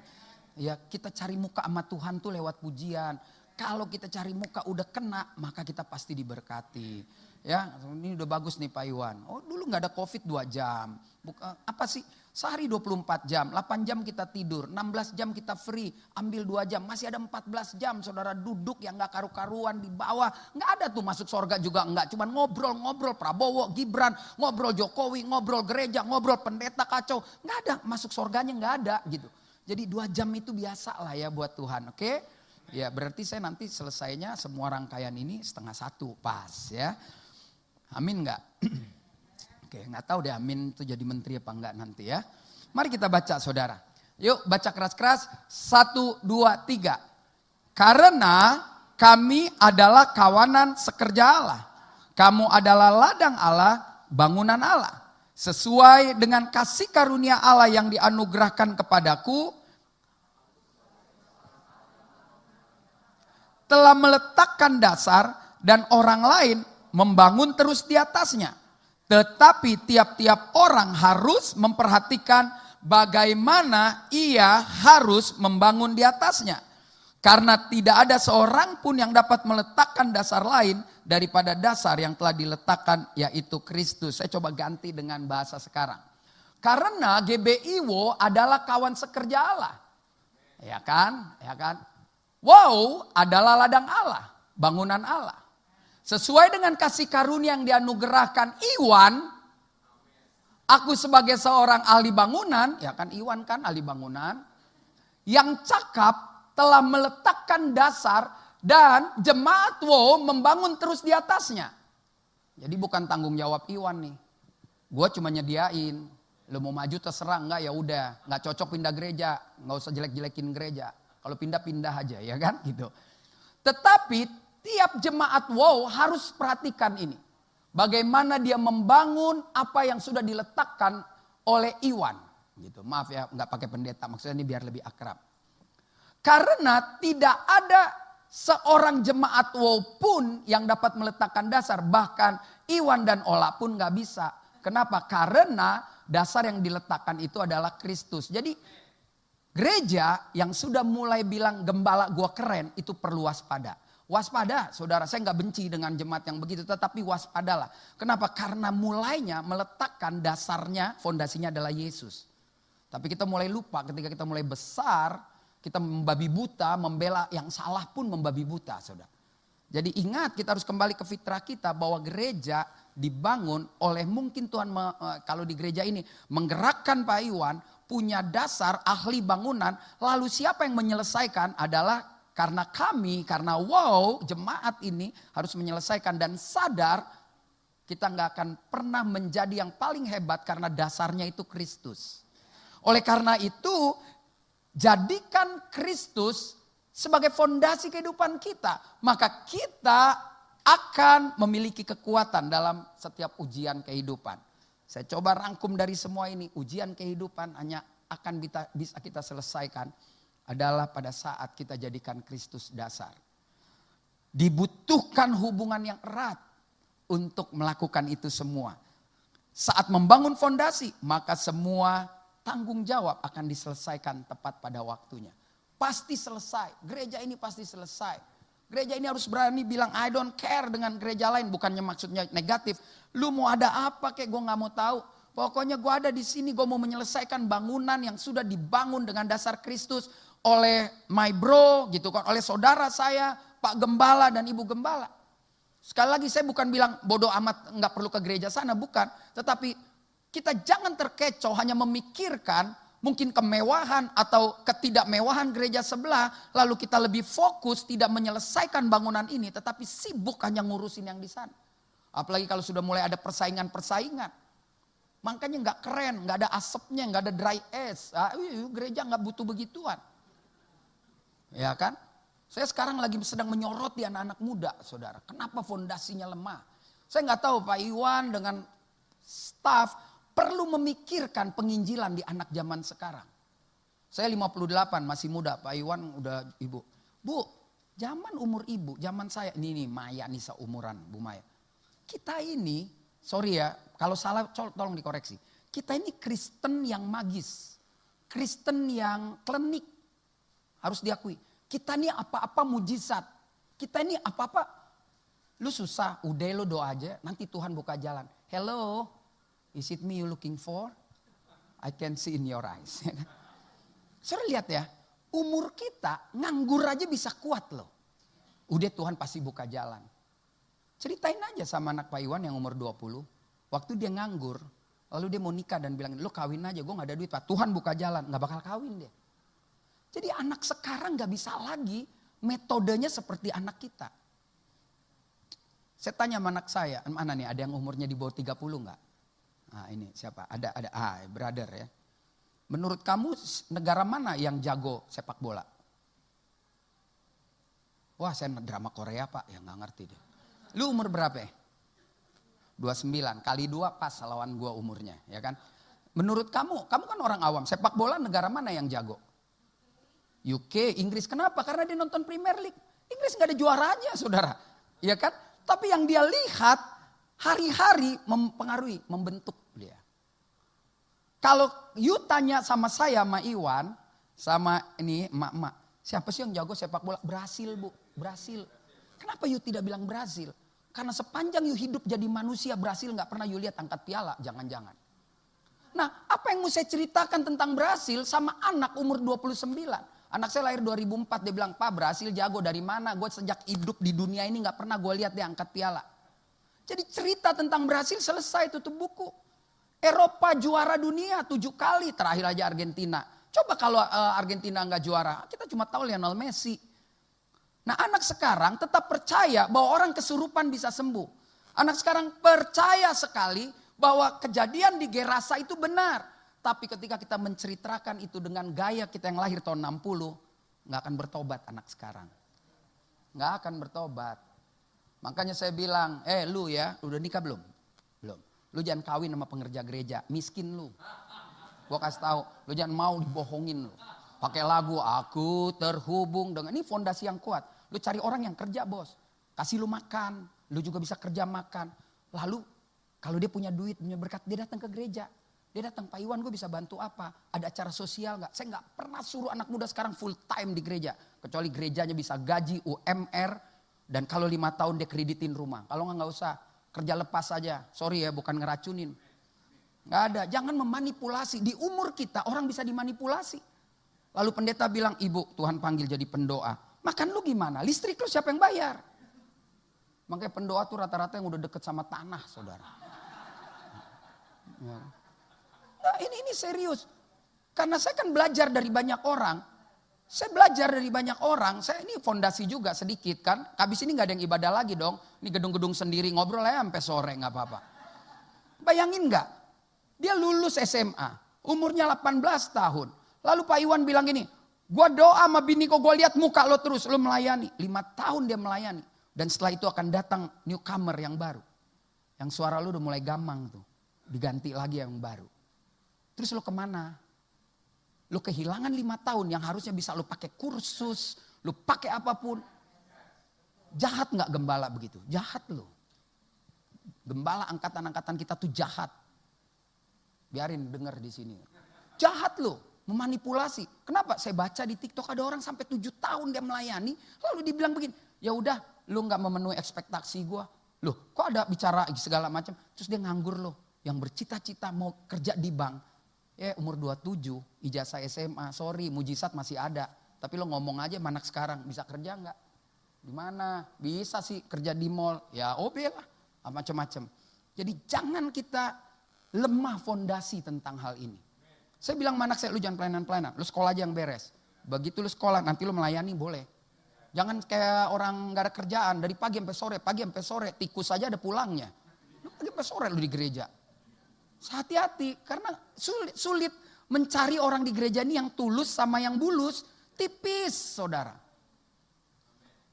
Ya kita cari muka sama Tuhan tuh lewat pujian. Kalau kita cari muka udah kena, maka kita pasti diberkati. Ya, ini udah bagus nih Pak Iwan. Oh dulu nggak ada COVID 2 jam. Apa sih? Sehari 24 jam, 8 jam kita tidur, 16 jam kita free, ambil 2 jam. Masih ada 14 jam saudara duduk yang gak karu-karuan di bawah. Gak ada tuh masuk surga juga enggak. Cuman ngobrol-ngobrol Prabowo, Gibran, ngobrol Jokowi, ngobrol gereja, ngobrol pendeta kacau. Gak ada, masuk surganya gak ada gitu. Jadi 2 jam itu biasa lah ya buat Tuhan, oke? Ya berarti saya nanti selesainya semua rangkaian ini 12:30 pas ya. Amin gak? Oke, nggak tahu deh Amin itu jadi menteri apa enggak nanti ya. Mari kita baca saudara. Yuk baca keras-keras. 1, 2, 3. Karena kami adalah kawanan sekerja Allah. Kamu adalah ladang Allah, bangunan Allah. Sesuai dengan kasih karunia Allah yang dianugerahkan kepadaku. Telah meletakkan dasar dan orang lain membangun terus di atasnya. Tetapi tiap-tiap orang harus memperhatikan bagaimana ia harus membangun di atasnya. Karena tidak ada seorang pun yang dapat meletakkan dasar lain daripada dasar yang telah diletakkan yaitu Kristus. Saya coba ganti dengan bahasa sekarang. Karena GBIWO adalah kawan sekerja Allah. Ya kan? Ya kan? Wow adalah ladang Allah, bangunan Allah. Sesuai dengan kasih karunia yang dianugerahkan Iwan, aku sebagai seorang ahli bangunan, ya kan Iwan kan ahli bangunan, yang cakap telah meletakkan dasar dan jemaat membangun terus di atasnya. Jadi bukan tanggung jawab Iwan nih. Gue cuma nyediain, lo mau maju terserah enggak ya udah, nggak cocok pindah gereja, nggak usah jelek-jelekin gereja. Kalau pindah-pindah aja ya kan gitu. Tetapi tiap jemaat harus perhatikan ini. Bagaimana dia membangun apa yang sudah diletakkan oleh Iwan. Gitu. Maaf ya nggak pakai pendeta, maksudnya ini biar lebih akrab. Karena tidak ada seorang jemaat pun yang dapat meletakkan dasar. Bahkan Iwan dan Ola pun nggak bisa. Kenapa? Karena dasar yang diletakkan itu adalah Kristus. Jadi gereja yang sudah mulai bilang gembala gua keren itu perlu waspada. Waspada saudara, saya nggak benci dengan jemaat yang begitu, tetapi waspadalah. Kenapa? Karena mulainya meletakkan dasarnya, fondasinya adalah Yesus. Tapi kita mulai lupa ketika kita mulai besar, kita membabi buta, membela yang salah pun membabi buta saudara. Jadi ingat kita harus kembali ke fitrah kita bahwa gereja dibangun oleh mungkin Tuhan kalau di gereja ini menggerakkan Pak Iwan punya dasar ahli bangunan, lalu siapa yang menyelesaikan adalah karena kami, karena jemaat ini harus menyelesaikan dan sadar kita nggak akan pernah menjadi yang paling hebat karena dasarnya itu Kristus. Oleh karena itu, jadikan Kristus sebagai fondasi kehidupan kita. Maka kita akan memiliki kekuatan dalam setiap ujian kehidupan. Saya coba rangkum dari semua ini, ujian kehidupan hanya akan bisa kita selesaikan adalah pada saat kita jadikan Kristus dasar. Dibutuhkan hubungan yang erat untuk melakukan itu semua. Saat membangun fondasi, maka semua tanggung jawab akan diselesaikan tepat pada waktunya. Pasti selesai, gereja ini pasti selesai. Gereja ini harus berani bilang I don't care dengan gereja lain. Bukannya maksudnya negatif. Lu mau ada apa kayak gue gak mau tahu. Pokoknya gue ada di sini, gue mau menyelesaikan bangunan yang sudah dibangun dengan dasar Kristus oleh my bro gitu kan, oleh saudara saya, Pak Gembala dan Ibu Gembala. Sekali lagi saya bukan bilang bodoh amat nggak perlu ke gereja sana, bukan. Tetapi kita jangan terkecoh hanya memikirkan mungkin kemewahan atau ketidakmewahan gereja sebelah, lalu kita lebih fokus tidak menyelesaikan bangunan ini, tetapi sibuk hanya ngurusin yang di sana. Apalagi kalau sudah mulai ada persaingan-persaingan. Makanya nggak keren, nggak ada asapnya, nggak ada dry ash. Gereja nggak butuh begituan. Ya kan? Saya sekarang lagi sedang menyoroti anak-anak muda, saudara. Kenapa fondasinya lemah? Saya nggak tahu Pak Iwan dengan staf perlu memikirkan penginjilan di anak zaman sekarang. Saya 58 masih muda, Pak Iwan udah ibu. Bu, zaman umur ibu, zaman saya, ini nih Maya nih seumuran Bu Maya. Kita ini, sorry ya, kalau salah tolong dikoreksi. Kita ini Kristen yang magis. Kristen yang klinik. Harus diakui. Kita ini apa-apa mujizat. Kita ini apa-apa. Lu susah, udah lu doa aja, nanti Tuhan buka jalan. Hello, is it me you looking for? I can see in your eyes. Saudara lihat ya, umur kita nganggur aja bisa kuat loh. Udah Tuhan pasti buka jalan. Ceritain aja sama anak Pak Iwan yang umur 20. Waktu dia nganggur, lalu dia mau nikah dan bilang, lu kawin aja, gue gak ada duit Pak. Tuhan buka jalan, gak bakal kawin dia. Jadi anak sekarang gak bisa lagi metodenya seperti anak kita. Saya tanya sama anak saya, mana nih ada yang umurnya di bawah 30 gak? Nah ini siapa? Ada, brother ya. Menurut kamu negara mana yang jago sepak bola? Wah saya drama Korea Pak, ya gak ngerti deh. Lu umur berapa ya? 29, kali 2 pas lawan gua umurnya ya kan. Menurut kamu kan orang awam, sepak bola negara mana yang jago? UK, Inggris. Kenapa? Karena dia nonton Premier League. Inggris gak ada juaranya saudara. Ya kan? Tapi yang dia lihat hari-hari mempengaruhi, membentuk dia. Kalau you tanya sama saya, sama Iwan, sama ini emak-emak. Siapa sih yang jago sepak bola? Brasil Bu, Brasil. Kenapa you tidak bilang Brasil? Karena sepanjang you hidup jadi manusia, Brasil gak pernah you lihat angkat piala, jangan-jangan. Nah apa yang mau saya ceritakan tentang Brasil sama anak umur 29. Anak saya lahir 2004, dia bilang, Pak Brasil jago dari mana? Gue sejak hidup di dunia ini gak pernah gue lihat dia angkat piala. Jadi cerita tentang Brasil selesai, tutup buku. Eropa juara dunia 7 kali, terakhir aja Argentina. Coba kalau Argentina gak juara, kita cuma tahu Lionel Messi. Nah anak sekarang tetap percaya bahwa orang kesurupan bisa sembuh. Anak sekarang percaya sekali bahwa kejadian di Gerasa itu benar. Tapi ketika kita menceritakan itu dengan gaya kita yang lahir tahun 60, gak akan bertobat anak sekarang. Gak akan bertobat. Makanya saya bilang, lu ya udah nikah belum? Belum. Lu jangan kawin sama pengerja gereja, miskin lu. Gua kasih tahu, lu jangan mau dibohongin lu. Pakai lagu, aku terhubung dengan, ini fondasi yang kuat. Lu cari orang yang kerja bos, kasih lu makan, lu juga bisa kerja makan. Lalu kalau dia punya duit, punya berkat, dia datang ke gereja. Dia datang, Pak Iwan gue bisa bantu apa? Ada acara sosial gak? Saya gak pernah suruh anak muda sekarang full time di gereja. Kecuali gerejanya bisa gaji UMR. Dan kalau 5 tahun dia kreditin rumah. Kalau gak usah, kerja lepas aja. Sorry ya bukan ngeracunin. Gak ada, jangan memanipulasi. Di umur kita orang bisa dimanipulasi. Lalu pendeta bilang, ibu Tuhan panggil jadi pendoa. Makan lu gimana? Listrik lu siapa yang bayar? Makanya pendoa tuh rata-rata yang udah deket sama tanah saudara. Ya. Nah ini serius. Karena saya kan belajar dari banyak orang. Saya belajar dari banyak orang. Saya ini fondasi juga sedikit kan. Habis ini gak ada yang ibadah lagi dong. Ini gedung-gedung sendiri ngobrol aja sampai sore gak apa-apa. Bayangin gak? Dia lulus SMA. Umurnya 18 tahun. Lalu Pak Iwan bilang gini. Gua doa sama bini kok gue lihat muka lo terus. Lo melayani. 5 tahun dia melayani. Dan setelah itu akan datang newcomer yang baru. Yang suara lo udah mulai gamang tuh. Diganti lagi yang baru. Terus lo kemana? Lo kehilangan 5 tahun yang harusnya bisa lo pakai kursus, lo pakai apapun. Jahat gak gembala begitu? Jahat lo. Gembala angkatan-angkatan kita tuh jahat. Biarin denger di sini. Jahat lo, memanipulasi. Kenapa? Saya baca di TikTok ada orang sampai 7 tahun dia melayani, lalu dibilang begini, Ya udah, lu nggak memenuhi ekspektasi gue. Loh, kok ada bicara segala macam. Terus dia nganggur loh. Yang bercita-cita mau kerja di bank. Umur 27, ijazah SMA. Sorry, mujizat masih ada. Tapi lo ngomong aja sama anak sekarang, bisa kerja nggak? Di mana? Bisa sih kerja di mall. Ya OB lah, macam-macam. Jadi jangan kita lemah fondasi tentang hal ini. Saya bilang sama anak saya, lu jangan pelayanan-pelayanan. Lu sekolah aja yang beres. Begitu lu sekolah, nanti lu melayani boleh. Jangan kayak orang gak ada kerjaan dari pagi sampai sore, tikus saja ada pulangnya. Lu pagi sampai sore lu di gereja. Hati-hati karena sulit mencari orang di gereja ini yang tulus sama yang bulus. Tipis saudara.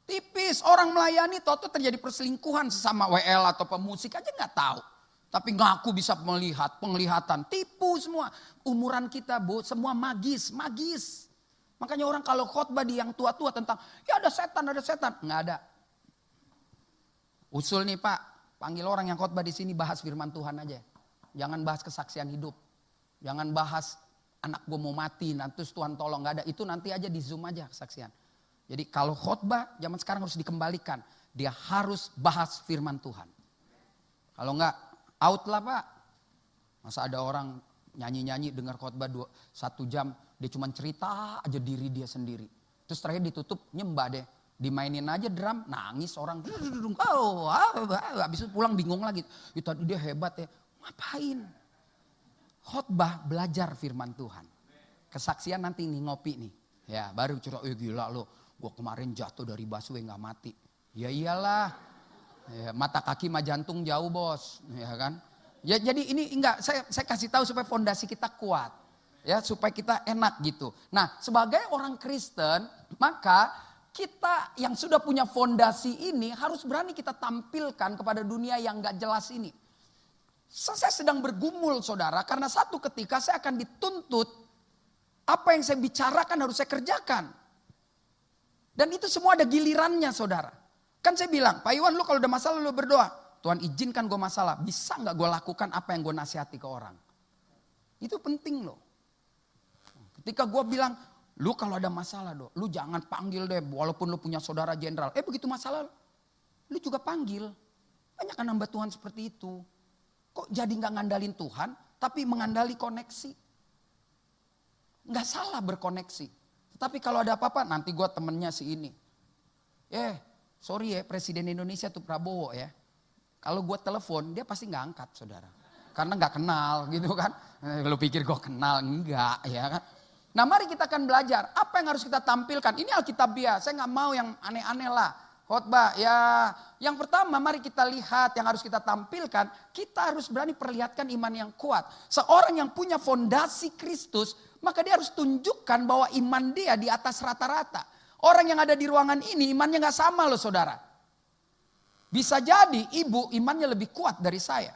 Tipis orang melayani toto terjadi perselingkuhan sesama WL atau pemusik aja gak tahu. Tapi ngaku bisa melihat, penglihatan, tipu semua. Umuran kita semua magis. Makanya orang kalau khotbah di yang tua-tua tentang, ya ada setan. Nggak ada. Usul nih Pak, panggil orang yang khotbah di sini bahas firman Tuhan aja. Jangan bahas kesaksian hidup. Jangan bahas anak gue mau mati, nanti Tuhan tolong. Nggak ada, itu nanti aja di Zoom aja kesaksian. Jadi kalau khotbah zaman sekarang harus dikembalikan. Dia harus bahas firman Tuhan. Kalau nggak, out lah Pak. Masa ada orang nyanyi-nyanyi dengar khotbah 1 jam. Dia cuma cerita aja diri dia sendiri. Terus terakhir ditutup nyembah deh. Dimainin aja drum, nangis orang. Habis itu pulang bingung lagi. Itu tadi dia hebat ya. Ngapain? Khotbah belajar firman Tuhan. Kesaksian nanti nih ngopi nih. Ya baru cerita, gila lo. Gue kemarin jatuh dari busway gak mati. Ya iyalah. Ya, mata kaki sama jantung jauh bos. Ya kan. Ya jadi ini enggak, saya kasih tahu supaya fondasi kita kuat. Ya supaya kita enak gitu. Nah sebagai orang Kristen maka kita yang sudah punya fondasi ini harus berani kita tampilkan kepada dunia yang gak jelas ini. Saya sedang bergumul saudara karena satu ketika saya akan dituntut apa yang saya bicarakan harus saya kerjakan. Dan itu semua ada gilirannya saudara. Kan saya bilang Pak Iwan lu kalau udah masalah lu berdoa. Tuhan izinkan gue masalah bisa gak gue lakukan apa yang gue nasihati ke orang. Itu penting loh. Ketika gue bilang, lu kalau ada masalah lu jangan panggil deh walaupun lu punya saudara jenderal. Begitu masalah, lu juga panggil. Banyak kan hamba Tuhan seperti itu. Kok jadi gak ngandalin Tuhan, tapi mengandali koneksi. Gak salah berkoneksi. Tapi kalau ada apa-apa, nanti gue temennya si ini. Sorry ya Presiden Indonesia tuh Prabowo ya. Kalau gue telepon, dia pasti gak angkat saudara. Karena gak kenal gitu kan. Lu pikir gue kenal, enggak ya kan. Nah mari kita akan belajar apa yang harus kita tampilkan. Ini Alkitabiah, saya gak mau yang aneh-aneh lah. Khotbah ya yang pertama mari kita lihat yang harus kita tampilkan. Kita harus berani perlihatkan iman yang kuat. Seorang yang punya fondasi Kristus maka dia harus tunjukkan bahwa iman dia di atas rata-rata. Orang yang ada di ruangan ini imannya gak sama loh saudara. Bisa jadi ibu imannya lebih kuat dari saya.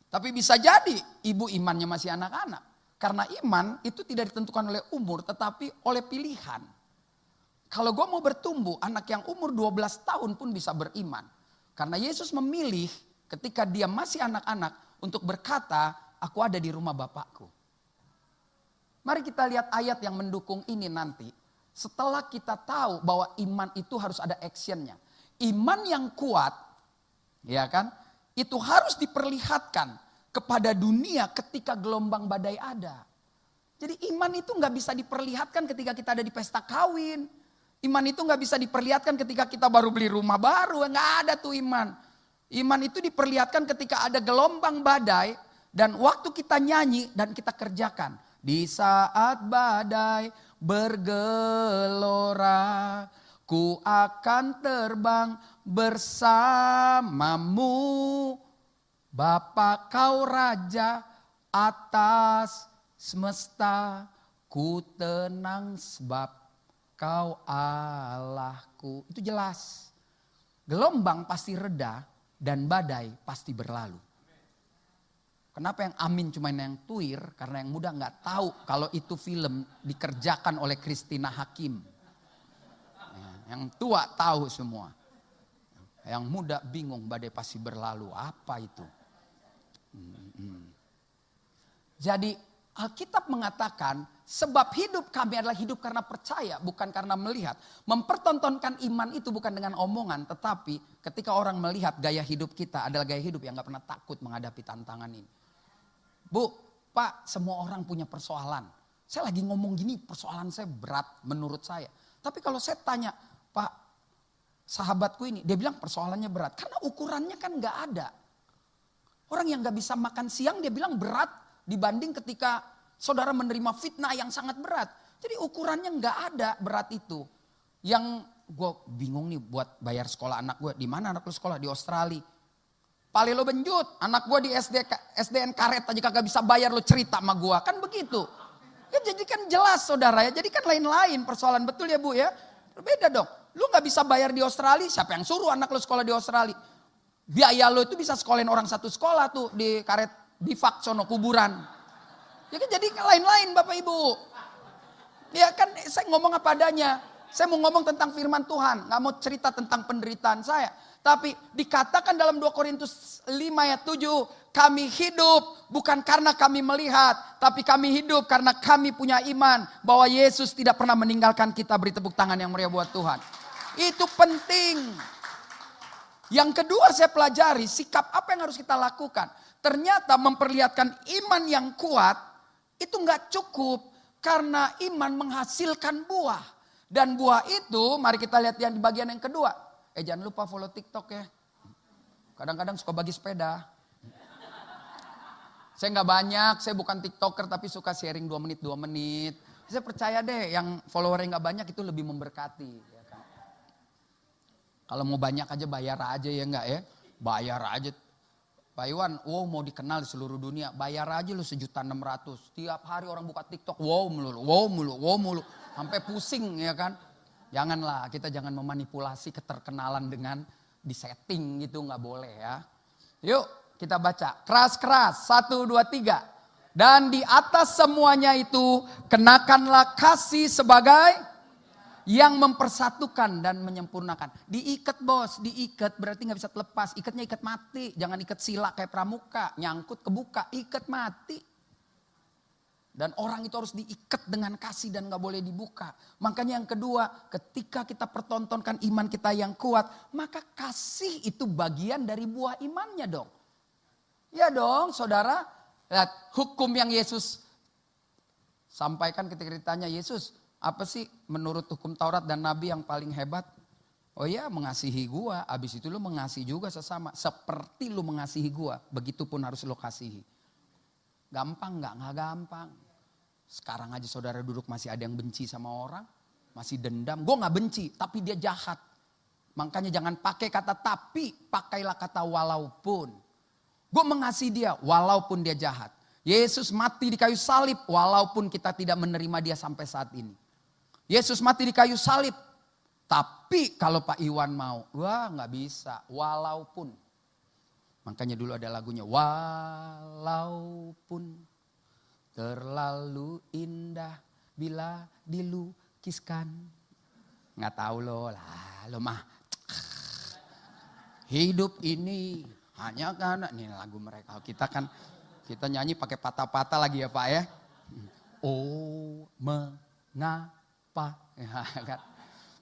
Tapi bisa jadi ibu imannya masih anak-anak. Karena iman itu tidak ditentukan oleh umur tetapi oleh pilihan. Kalau gue mau bertumbuh anak yang umur 12 tahun pun bisa beriman. Karena Yesus memilih ketika dia masih anak-anak untuk berkata aku ada di rumah Bapakku. Mari kita lihat ayat yang mendukung ini nanti. Setelah kita tahu bahwa iman itu harus ada actionnya. Iman yang kuat ya kan itu harus diperlihatkan kepada dunia ketika gelombang badai ada. Jadi iman itu gak bisa diperlihatkan ketika kita ada di pesta kawin. Iman itu gak bisa diperlihatkan ketika kita baru beli rumah baru. Gak ada tuh iman. Iman itu diperlihatkan ketika ada gelombang badai. Dan waktu kita nyanyi dan kita kerjakan. Di saat badai bergelora. Ku akan terbang bersamamu. Bapa kau raja atas semesta, ku tenang sebab kau Allahku. Itu jelas. Gelombang pasti reda dan badai pasti berlalu. Kenapa yang amin cuma yang tuir? Karena yang muda gak tahu kalau itu film dikerjakan oleh Christina Hakim. Yang tua tahu semua. Yang muda bingung badai pasti berlalu. Apa itu? Jadi Alkitab mengatakan sebab hidup kami adalah hidup karena percaya, bukan karena melihat. Mempertontonkan iman itu bukan dengan omongan, tetapi ketika orang melihat gaya hidup kita adalah gaya hidup yang gak pernah takut menghadapi tantangan ini. Bu, Pak, semua orang punya persoalan. Saya lagi ngomong gini, persoalan saya berat menurut saya. Tapi kalau saya tanya, Pak, sahabatku ini, dia bilang persoalannya berat. Karena ukurannya kan gak ada. Orang yang gak bisa makan siang dia bilang berat dibanding ketika saudara menerima fitnah yang sangat berat. Jadi ukurannya gak ada berat itu. Yang gue bingung nih buat bayar sekolah anak gue. Di mana anak lu sekolah? Di Australia. Palelo benjut, anak gue di SDN Karet aja kagak bisa bayar, lu cerita sama gue. Kan begitu. Ya jadi kan jelas saudara ya, jadi kan lain-lain persoalan, betul ya Bu ya. Beda dong, lu gak bisa bayar di Australia, siapa yang suruh anak lu sekolah di Australia? Biaya lu itu bisa sekolahin orang satu sekolah tuh di Karet, di Faksono kuburan. Ya kan jadi lain-lain Bapak Ibu. Ya kan saya ngomong apa adanya. Saya mau ngomong tentang firman Tuhan, gak mau cerita tentang penderitaan saya. Tapi dikatakan dalam 2 Korintus 5 ayat 7, kami hidup bukan karena kami melihat, tapi kami hidup karena kami punya iman bahwa Yesus tidak pernah meninggalkan kita. Beri tepuk tangan yang meriah buat Tuhan. Itu penting. Yang kedua saya pelajari, sikap apa yang harus kita lakukan. Ternyata memperlihatkan iman yang kuat itu gak cukup, karena iman menghasilkan buah. Dan buah itu, mari kita lihat yang di bagian yang kedua. Jangan lupa follow TikTok ya. Kadang-kadang suka bagi sepeda. Saya gak banyak, saya bukan TikToker tapi suka sharing 2 menit. Saya percaya deh yang followernya gak banyak itu lebih memberkati. Ya kan? Kalau mau banyak aja bayar aja ya enggak ya. Bayar aja. Pak Iwan, wow mau dikenal di seluruh dunia. Bayar aja lu 1.600.000. Tiap hari orang buka TikTok, wow mulu. Sampai pusing ya kan. Janganlah, kita jangan memanipulasi keterkenalan dengan disetting gitu, nggak boleh ya. Yuk kita baca, keras-keras, 1, 2, 3. Dan di atas semuanya itu kenakanlah kasih sebagai yang mempersatukan dan menyempurnakan. Diikat bos, diikat berarti nggak bisa terlepas. Ikatnya ikat mati, jangan ikat sila kayak pramuka, nyangkut kebuka, ikat mati. Dan orang itu harus diikat dengan kasih dan gak boleh dibuka. Makanya yang kedua, ketika kita pertontonkan iman kita yang kuat, maka kasih itu bagian dari buah imannya dong. Ya dong saudara, lihat hukum yang Yesus sampaikan ketika ditanya, Yesus apa sih menurut hukum Taurat dan Nabi yang paling hebat? Oh ya, mengasihi gua, abis itu lu mengasihi juga sesama. Seperti lu mengasihi gua, begitupun harus lu kasihi. Gampang gak? Gak gampang. Sekarang aja saudara duduk masih ada yang benci sama orang. Masih dendam. Gue gak benci tapi dia jahat. Makanya jangan pakai kata tapi. Pakailah kata walaupun. Gue mengasihi dia walaupun dia jahat. Yesus mati di kayu salib walaupun kita tidak menerima dia sampai saat ini. Yesus mati di kayu salib. Tapi kalau Pak Iwan mau. Wah gak bisa. Walaupun. Makanya dulu ada lagunya. Walaupun terlalu indah bila dilukiskan. Nggak tahu lo lah, lo mah. Hidup ini hanya karena, ini lagu mereka. Kita kan, kita nyanyi pakai patah-patah lagi ya Pak ya. Oh mengapa. Ya, kan?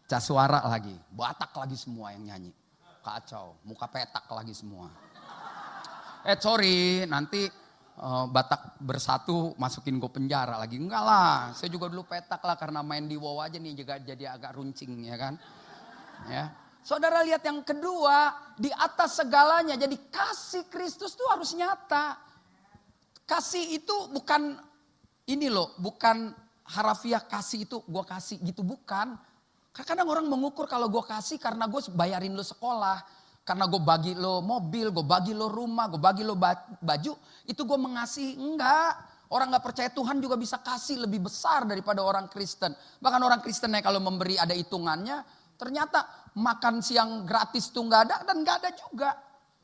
Cas suara lagi, Batak lagi semua yang nyanyi. Kacau, muka petak lagi semua. Sorry, nanti Batak bersatu masukin gue penjara lagi. Enggak lah, saya juga dulu petak lah karena main di WoW aja nih juga jadi agak runcing ya kan. Ya. Saudara lihat yang kedua, di atas segalanya jadi kasih Kristus tuh harus nyata. Kasih itu bukan ini loh, bukan harafiah kasih itu gue kasih gitu, bukan. Kadang orang mengukur kalau gue kasih karena gue bayarin lo sekolah. Karena gue bagi lo mobil, gue bagi lo rumah, gue bagi lo baju. Itu gue mengasihi. Enggak. Orang gak percaya Tuhan juga bisa kasih lebih besar daripada orang Kristen. Bahkan orang Kristennya kalau memberi ada hitungannya. Ternyata makan siang gratis tuh gak ada dan gak ada juga.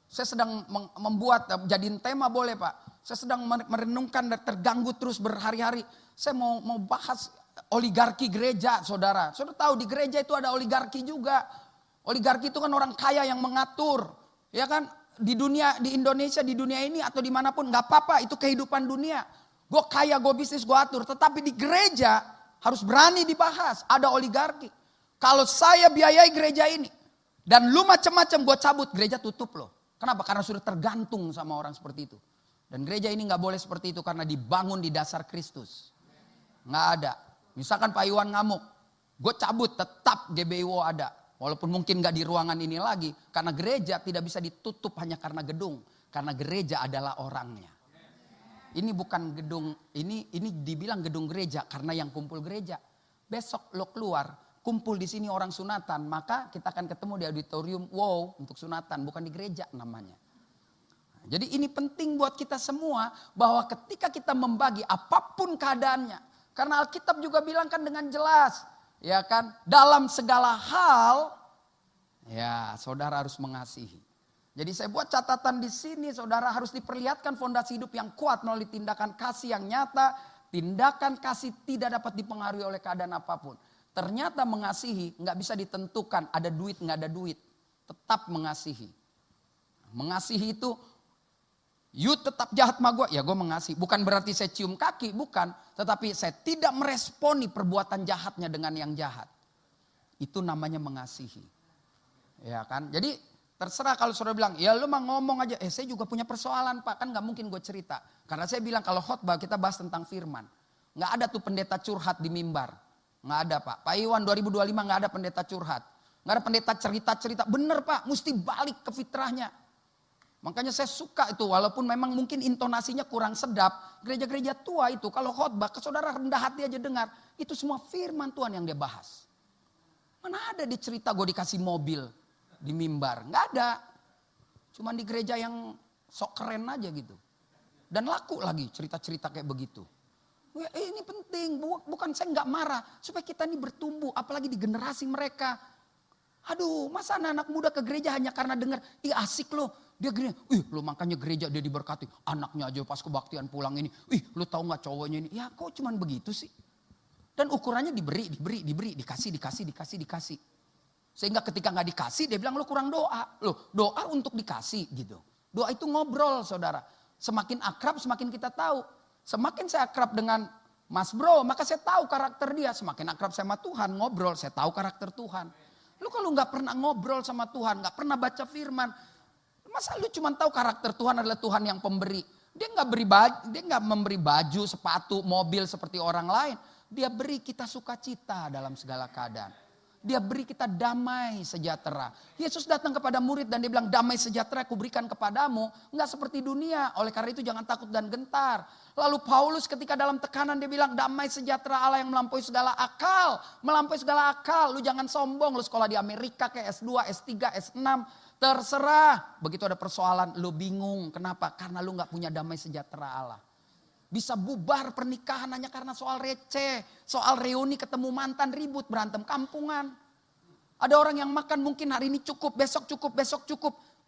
Saya sedang membuat, jadiin tema boleh Pak. Saya sedang merenungkan dan terganggu terus berhari-hari. Saya mau bahas oligarki gereja saudara. Saudara tahu di gereja itu ada oligarki juga. Oligarki itu kan orang kaya yang mengatur, ya kan? Di dunia, di Indonesia, di dunia ini atau dimanapun nggak apa-apa, itu kehidupan dunia. Gue kaya, gue bisnis, gue atur. Tetapi di gereja harus berani dibahas. Ada oligarki. Kalau saya biayai gereja ini. Dan lu macam-macam gue cabut, gereja tutup loh. Kenapa? Karena sudah tergantung sama orang seperti itu. Dan gereja ini gak boleh seperti itu karena dibangun di dasar Kristus. Gak ada. Misalkan Pak Iwan ngamuk. Gue cabut, tetap GBIO ada. Walaupun mungkin gak di ruangan ini lagi. Karena gereja tidak bisa ditutup hanya karena gedung. Karena gereja adalah orangnya. Ini bukan gedung, ini dibilang gedung gereja karena yang kumpul gereja. Besok lo keluar, kumpul di sini orang sunatan, maka kita akan ketemu di auditorium wow untuk sunatan, bukan di gereja namanya. Jadi ini penting buat kita semua bahwa ketika kita membagi apapun keadaannya, karena Alkitab juga bilang kan dengan jelas, ya kan, dalam segala hal, ya saudara harus mengasihi. Jadi saya buat catatan di sini, saudara harus diperlihatkan fondasi hidup yang kuat melalui tindakan kasih yang nyata. Tindakan kasih tidak dapat dipengaruhi oleh keadaan apapun. Ternyata mengasihi nggak bisa ditentukan ada duit nggak ada duit. Tetap mengasihi. Mengasihi itu, you tetap jahat sama gue, ya gue mengasihi. Bukan berarti saya cium kaki, bukan. Tetapi saya tidak meresponi perbuatan jahatnya dengan yang jahat. Itu namanya mengasihi. Ya kan, jadi terserah kalau saudara bilang, ya lu mah ngomong aja. Saya juga punya persoalan Pak, kan gak mungkin gue cerita. Karena saya bilang kalau khotbah kita bahas tentang firman. Gak ada tuh pendeta curhat di mimbar. Gak ada Pak. Pak Iwan 2025 gak ada pendeta curhat. Gak ada pendeta cerita-cerita. Bener Pak, mesti balik ke fitrahnya. Makanya saya suka itu, walaupun memang mungkin intonasinya kurang sedap. Gereja-gereja tua itu kalau khotbah, ke saudara rendah hati aja dengar. Itu semua firman Tuhan yang dia bahas. Mana ada dia cerita gue dikasih mobil di mimbar, nggak ada. Cuman di gereja yang sok keren aja gitu. Dan laku lagi cerita-cerita kayak begitu. Ini penting, bukan saya nggak marah. Supaya kita ini bertumbuh, apalagi di generasi mereka. Aduh, masa anak-anak muda ke gereja hanya karena dengar, ih asik loh. Dia gereja, lo makanya gereja dia diberkati. Anaknya aja pas kebaktian pulang ini, lo tahu nggak cowoknya ini. Ya kok cuman begitu sih. Dan ukurannya diberi, dikasih. Sehingga ketika gak dikasih dia bilang lo kurang doa. Loh doa untuk dikasih gitu. Doa itu ngobrol saudara. Semakin akrab semakin kita tahu. Semakin saya akrab dengan Mas Bro maka saya tahu karakter dia. Semakin akrab sama Tuhan ngobrol saya tahu karakter Tuhan. Lu kalau gak pernah ngobrol sama Tuhan, gak pernah baca firman. Masa lu cuma tahu karakter Tuhan adalah Tuhan yang pemberi. Dia gak memberi baju, sepatu, mobil seperti orang lain. Dia beri kita sukacita dalam segala keadaan. Dia beri kita damai sejahtera. Yesus datang kepada murid dan dia bilang damai sejahtera aku berikan kepadamu. Enggak seperti dunia. Oleh karena itu jangan takut dan gentar. Lalu Paulus ketika dalam tekanan dia bilang damai sejahtera Allah yang melampaui segala akal. Melampaui segala akal. Lu jangan sombong. Lu sekolah di Amerika kayak S2, S3, S6. Terserah. Begitu ada persoalan lu bingung. Kenapa? Karena lu gak punya damai sejahtera Allah. Bisa bubar pernikahan hanya karena soal receh. Soal reuni ketemu mantan ribut berantem kampungan. Ada orang yang makan mungkin hari ini cukup, besok cukup.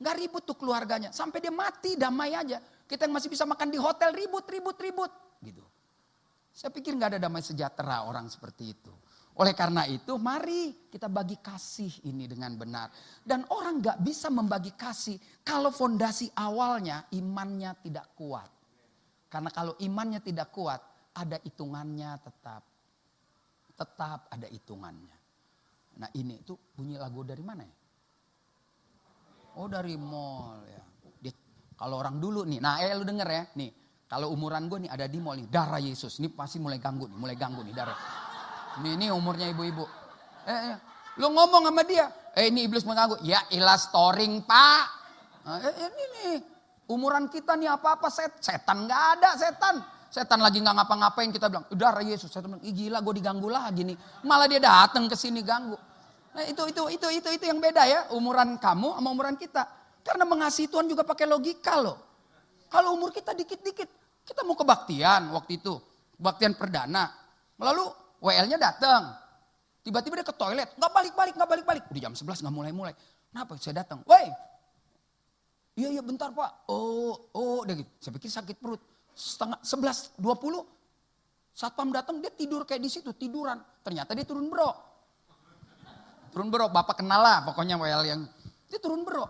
Gak ribut tuh keluarganya. Sampai dia mati damai aja. Kita yang masih bisa makan di hotel ribut. Gitu. Saya pikir gak ada damai sejahtera orang seperti itu. Oleh karena itu mari kita bagi kasih ini dengan benar. Dan orang gak bisa membagi kasih kalau fondasi awalnya imannya tidak kuat. Karena kalau imannya tidak kuat, ada hitungannya tetap. Tetap ada hitungannya. Nah ini itu bunyi lagu dari mana ya? Oh dari mall ya. Kalau orang dulu nih, nah lu denger ya. Nih kalau umuran gue nih ada di mall nih, darah Yesus. Ini pasti mulai ganggu nih darah. Ini umurnya ibu-ibu. Lu ngomong sama dia, ini iblis mengganggu. Ya ilah storing pak. Ini nih. Umuran kita nih apa-apa setan gak ada setan lagi gak ngapa-ngapain kita bilang darah Yesus. Setan bilang gila gue diganggu lagi nih, malah dia datang ke sini ganggu. Nah itu yang beda ya umuran kamu sama umuran kita. Karena mengasihi Tuhan juga pakai logika loh. Kalau umur kita dikit-dikit, kita mau kebaktian waktu itu, kebaktian perdana, lalu WL-nya datang, tiba-tiba dia ke toilet, nggak balik, udah jam 11 nggak mulai. Kenapa? Saya datang, woi. Iya bentar pak. Oh, dia gitu. Saya pikir sakit perut. 11.20 satpam datang dia tidur kayak di situ tiduran. Ternyata dia turun bro. Bapak kenal lah pokoknya WL yang dia turun bro.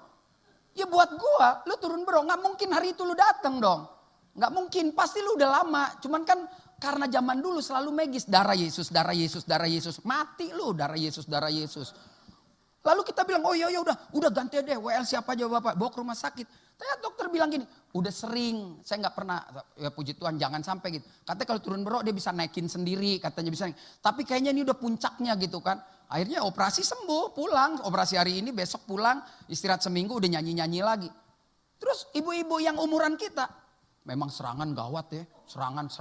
Ya buat gua, lu turun bro, nggak mungkin hari itu lu datang dong. Nggak mungkin, pasti lu udah lama. Cuman kan karena zaman dulu selalu megis. Darah Yesus, darah Yesus, darah Yesus. Mati lu, darah Yesus, darah Yesus. Lalu kita bilang, oh iya udah ganti deh. WL siapa aja Bapak, bawa ke rumah sakit. Ternyata dokter bilang gini, udah sering. Saya nggak pernah, ya puji Tuhan jangan sampai gitu. Katanya kalau turun berok dia bisa naikin sendiri. Katanya bisa. Tapi kayaknya ini udah puncaknya gitu kan. Akhirnya operasi sembuh, pulang. Operasi hari ini, besok pulang. Istirahat seminggu udah nyanyi-nyanyi lagi. Terus ibu-ibu yang umuran kita, memang serangan gawat ya, serangan.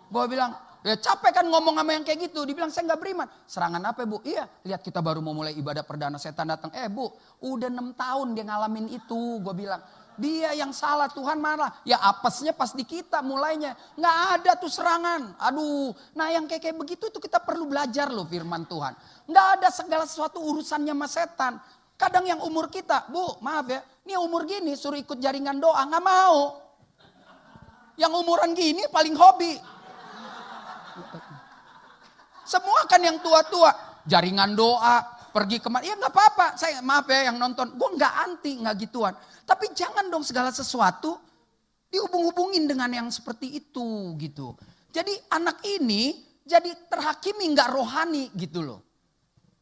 Gue bilang, ya capek kan ngomong sama yang kayak gitu. Dibilang saya gak beriman. Serangan apa Bu? Iya, lihat kita baru mau mulai ibadah perdana setan datang. Bu, udah 6 tahun dia ngalamin itu. Gue bilang, dia yang salah, Tuhan marah. Ya apesnya pas di kita mulainya. Gak ada tuh serangan. Aduh, nah yang kayak begitu tuh kita perlu belajar loh firman Tuhan. Gak ada segala sesuatu urusannya sama setan. Kadang yang umur kita, Bu maaf ya, ini umur gini suruh ikut jaringan doa, gak mau. Yang umuran gini paling hobi. Semua kan yang tua-tua, jaringan doa, pergi kemana, ya gak apa-apa. Saya maaf ya yang nonton, gue gak anti, gak gituan. Tapi jangan dong segala sesuatu dihubung-hubungin dengan yang seperti itu gitu. Jadi anak ini jadi terhakimi gak rohani gitu loh.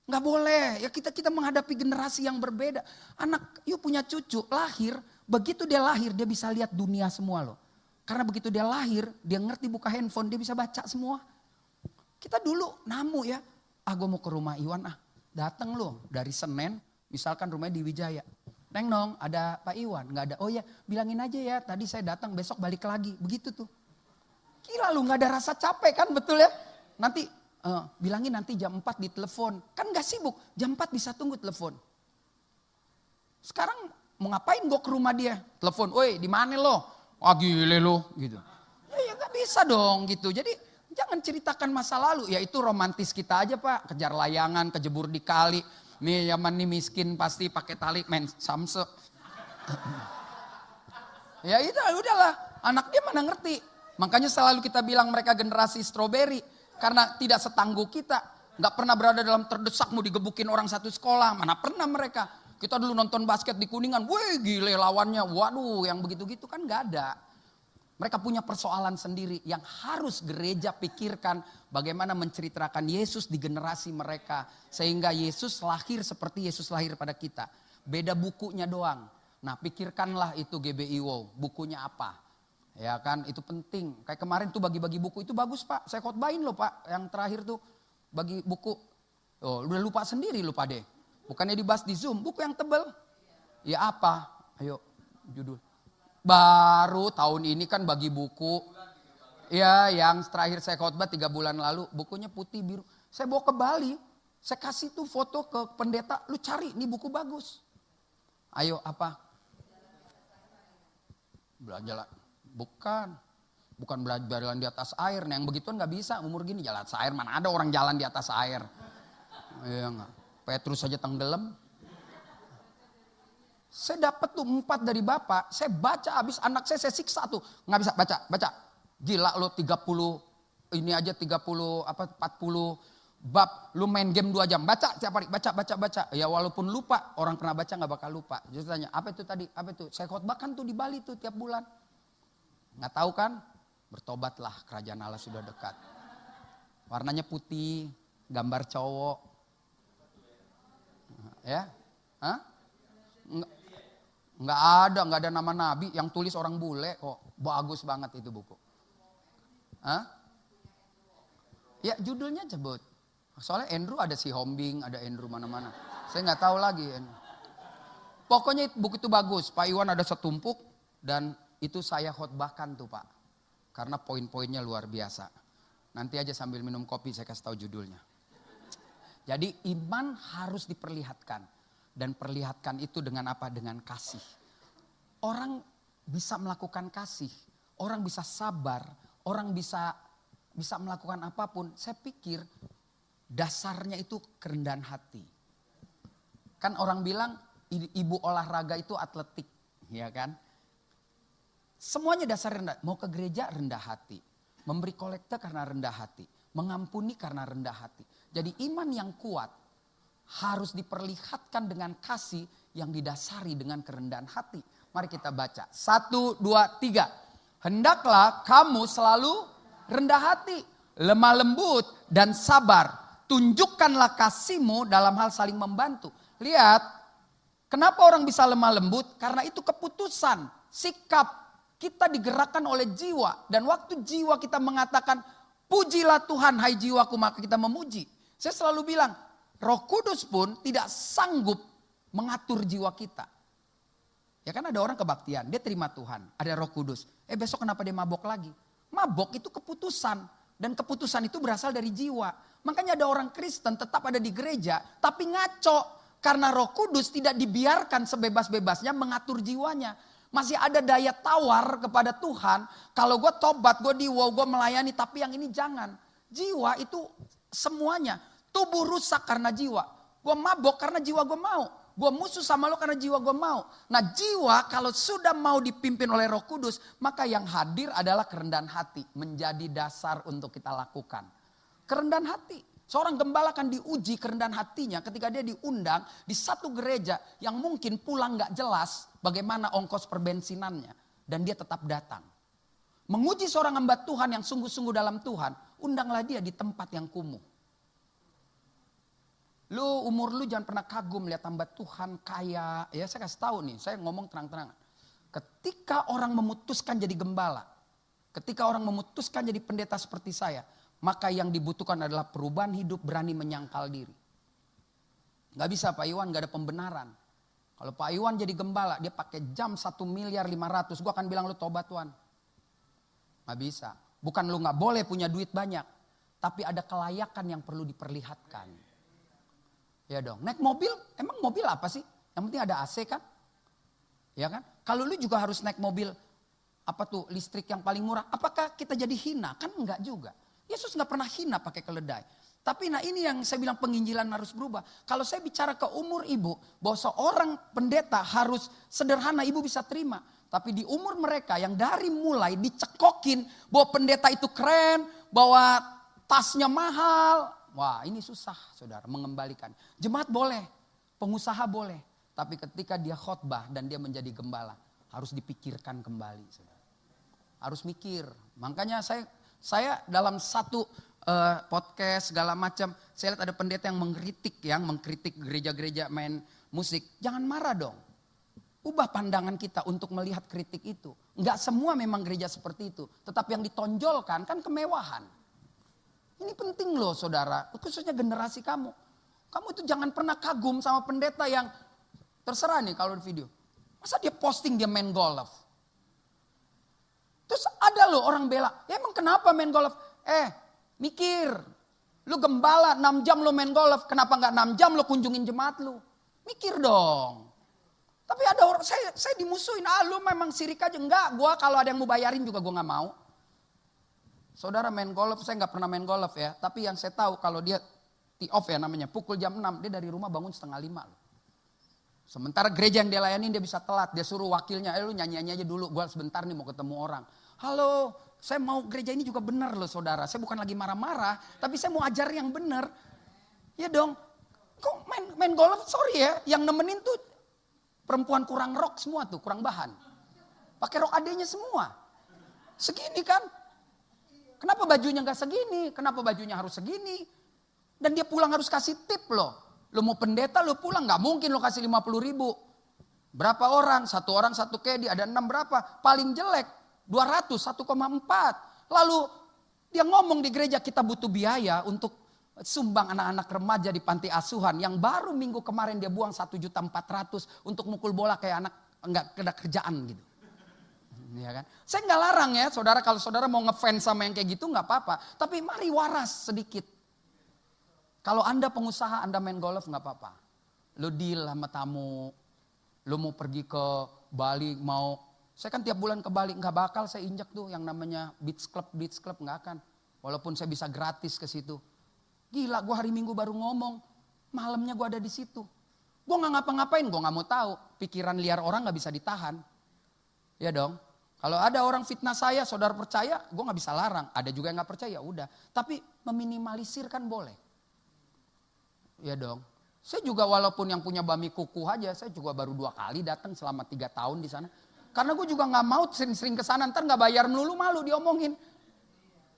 Nggak boleh, ya kita menghadapi generasi yang berbeda. Anak, yuk punya cucu, lahir, begitu dia lahir dia bisa lihat dunia semua loh. Karena begitu dia lahir, dia ngerti buka handphone, dia bisa baca semua. Kita dulu namu ya, gue mau ke rumah Iwan datang loh dari Senen, misalkan rumahnya di Wijaya. Neng nong, ada Pak Iwan, nggak ada, oh ya bilangin aja ya tadi saya datang besok balik lagi, begitu tuh. Gila lu nggak ada rasa capek kan betul ya, nanti bilangin nanti jam 4 ditelepon. Kan gak sibuk, jam 4 bisa tunggu telepon. Sekarang mau ngapain gue ke rumah dia? Telepon, woi di mana lo? Wah gile lo gitu. Ya gak bisa dong gitu. Jadi jangan ceritakan masa lalu. Ya itu romantis kita aja Pak. Kejar layangan, kejebur di kali. Nih zaman nih miskin pasti pakai tali main samse. Ya itu udahlah. Anak dia mana ngerti. Makanya selalu kita bilang mereka generasi stroberi. Karena tidak setangguh kita. Gak pernah berada dalam terdesak mau digebukin orang satu sekolah. Mana pernah mereka. Kita dulu nonton basket di Kuningan. Wih gile lawannya. Waduh yang begitu-gitu kan gak ada. Mereka punya persoalan sendiri. Yang harus gereja pikirkan. Bagaimana menceritakan Yesus di generasi mereka. Sehingga Yesus lahir seperti Yesus lahir pada kita. Beda bukunya doang. Nah pikirkanlah itu GBI Wow. Bukunya apa. Ya kan itu penting. Kayak kemarin tuh bagi-bagi buku itu bagus Pak. Saya khotbahin loh Pak. Yang terakhir tuh bagi buku. Oh udah lupa sendiri lupa deh. Bukannya dibahas di Zoom. Buku yang tebel. Ya apa? Ayo judul. Baru tahun ini kan bagi buku. Ya yang terakhir saya khotbah 3 bulan lalu. Bukunya putih biru. Saya bawa ke Bali. Saya kasih tuh foto ke pendeta. Lu cari ini buku bagus. Ayo apa? Belanja lah. Bukan jalan di atas air. Nah, yang begituan gak bisa umur gini jalan atas air. Mana ada orang jalan di atas air. Iya enggak. Petrus saja tenggelam. Saya dapat tuh 4 dari Bapak. Saya baca habis anak saya siksa tuh. Gak bisa baca. Gila lo 30 ini aja 30 40 bab. Lu main game 2 jam. Baca tiap hari. Baca. Ya walaupun lupa. Orang pernah baca gak bakal lupa. Jadi tanya apa itu tadi? Apa itu? Saya khotbahkan tuh di Bali tuh tiap bulan. Nggak tahu kan? Bertobatlah, kerajaan Allah sudah dekat. Warnanya putih, gambar cowok. Ya? Hah? Nggak ada nama nabi, yang tulis orang bule kok. Bagus banget itu buku. Hah? Ya judulnya sebut. Soalnya Andrew ada si Hombing, ada Andrew mana-mana. Saya nggak tahu lagi. Pokoknya buku itu bagus. Pak Iwan ada setumpuk dan itu saya khotbahkan tuh Pak. Karena poin-poinnya luar biasa. Nanti aja sambil minum kopi saya kasih tahu judulnya. Jadi iman harus diperlihatkan. Dan perlihatkan itu dengan apa? Dengan kasih. Orang bisa melakukan kasih. Orang bisa sabar. Orang bisa melakukan apapun. Saya pikir dasarnya itu kerendahan hati. Kan orang bilang ibu olahraga itu atletik. Ya kan? Semuanya dasar rendah. Mau ke gereja rendah hati. Memberi kolekte karena rendah hati. Mengampuni karena rendah hati. Jadi iman yang kuat harus diperlihatkan dengan kasih yang didasari dengan kerendahan hati. Mari kita baca. 1, 2, 3. Hendaklah kamu selalu rendah hati, lemah lembut dan sabar. Tunjukkanlah kasihmu dalam hal saling membantu. Lihat, kenapa orang bisa lemah lembut? Karena itu keputusan, sikap. Kita digerakkan oleh jiwa. Dan waktu jiwa kita mengatakan, pujilah Tuhan hai jiwaku, maka kita memuji. Saya selalu bilang, Roh Kudus pun tidak sanggup mengatur jiwa kita. Ya kan ada orang kebaktian, dia terima Tuhan, ada Roh Kudus. Besok kenapa dia mabok lagi? Mabok itu keputusan. Dan keputusan itu berasal dari jiwa. Makanya ada orang Kristen tetap ada di gereja, tapi ngaco. Karena Roh Kudus tidak dibiarkan sebebas-bebasnya mengatur jiwanya. Masih ada daya tawar kepada Tuhan. Kalau gue tobat, gue gue melayani. Tapi yang ini jangan. Jiwa itu semuanya. Tubuh rusak karena jiwa. Gue mabok karena jiwa gue mau. Gue musuh sama lo karena jiwa gue mau. Nah jiwa kalau sudah mau dipimpin oleh Roh Kudus. Maka yang hadir adalah kerendahan hati. Menjadi dasar untuk kita lakukan. Kerendahan hati. Seorang gembala akan diuji kerendahan hatinya ketika dia diundang di satu gereja yang mungkin pulang gak jelas bagaimana ongkos perbensinannya. Dan dia tetap datang. Menguji seorang hamba Tuhan yang sungguh-sungguh dalam Tuhan, undanglah dia di tempat yang kumuh. Umur lu jangan pernah kagum lihat hamba Tuhan kaya. Ya saya kasih tahu nih, saya ngomong terang-terangan. Ketika orang memutuskan jadi gembala, ketika orang memutuskan jadi pendeta seperti saya, maka yang dibutuhkan adalah perubahan hidup, berani menyangkal diri. Gak bisa Pak Iwan, gak ada pembenaran. Kalau Pak Iwan jadi gembala, dia pakai jam 1,5 miliar, gue akan bilang lu tobat Tuhan. Gak bisa. Bukan lu gak boleh punya duit banyak. Tapi ada kelayakan yang perlu diperlihatkan. Ya dong, naik mobil, emang mobil apa sih? Yang penting ada AC kan? Ya kan? Kalau lu juga harus naik mobil, apa tuh listrik yang paling murah. Apakah kita jadi hina? Kan enggak juga. Yesus nggak pernah hina pakai keledai. Tapi nah ini yang saya bilang penginjilan harus berubah. Kalau saya bicara ke umur ibu, bahwa seorang pendeta harus sederhana, ibu bisa terima. Tapi di umur mereka yang dari mulai dicekokin bahwa pendeta itu keren, bahwa tasnya mahal. Wah ini susah saudara mengembalikan. Jemaat boleh, pengusaha boleh. Tapi ketika dia khotbah dan dia menjadi gembala, harus dipikirkan kembali saudara. Harus mikir. Makanya saya dalam satu podcast segala macam, saya lihat ada pendeta yang mengkritik gereja-gereja main musik. Jangan marah dong. Ubah pandangan kita untuk melihat kritik itu. Enggak semua memang gereja seperti itu. Tetapi yang ditonjolkan kan kemewahan. Ini penting loh saudara, khususnya generasi kamu. Kamu itu jangan pernah kagum sama pendeta yang terserah nih kalau di video. Masa dia posting dia main golf? Terus ada loh orang bela, ya emang kenapa main golf? Mikir, lu gembala 6 jam lu main golf, kenapa gak 6 jam lu kunjungin jemaat lu? Mikir dong. Tapi ada orang, saya dimusuhin, lu memang sirik aja. Enggak, gua kalau ada yang mau bayarin juga gua gak mau. Saudara main golf, saya gak pernah main golf ya. Tapi yang saya tahu kalau dia tee off ya namanya, pukul jam 6, dia dari rumah bangun 4:30 loh. Sementara gereja yang dia layani dia bisa telat. Dia suruh wakilnya, lu nyanyi aja dulu. Gue sebentar nih mau ketemu orang. Halo, saya mau gereja ini juga benar loh saudara. Saya bukan lagi marah-marah. Tapi saya mau ajar yang benar. Ya dong. Kok main golf, sorry ya. Yang nemenin tuh perempuan kurang rok semua tuh. Kurang bahan. Pakai rok adenya semua. Segini kan. Kenapa bajunya gak segini? Kenapa bajunya harus segini? Dan dia pulang harus kasih tip loh. Lu mau pendeta lu pulang gak mungkin lu kasih 50.000. Berapa orang? 1 orang 1 kedi, ada 6 berapa? Paling jelek 200, 1,4. Lalu dia ngomong di gereja kita butuh biaya untuk sumbang anak-anak remaja di panti asuhan. Yang baru minggu kemarin dia buang 1.400.000 untuk mukul bola kayak anak enggak ada kerjaan gitu. Ya kan? Saya gak larang ya saudara, kalau saudara mau ngefans sama yang kayak gitu gak apa-apa. Tapi mari waras sedikit. Kalau Anda pengusaha, Anda main golf gak apa-apa. Lu deal sama tamu. Lu mau pergi ke Bali, saya kan tiap bulan ke Bali, gak bakal saya injak tuh yang namanya beach club gak akan. Walaupun saya bisa gratis ke situ. Gila, gue hari Minggu baru ngomong. Malamnya gue ada di situ. Gue gak ngapa-ngapain, gue gak mau tahu. Pikiran liar orang gak bisa ditahan. Ya dong. Kalau ada orang fitnah saya, saudara percaya, gue gak bisa larang. Ada juga yang gak percaya, udah. Tapi meminimalisir kan boleh. Ya dong. Saya juga walaupun yang punya bami kuku aja, saya juga baru 2 kali datang selama 3 tahun di sana. Karena gue juga nggak mau sering-sering kesana, ntar nggak bayar melulu malu diomongin.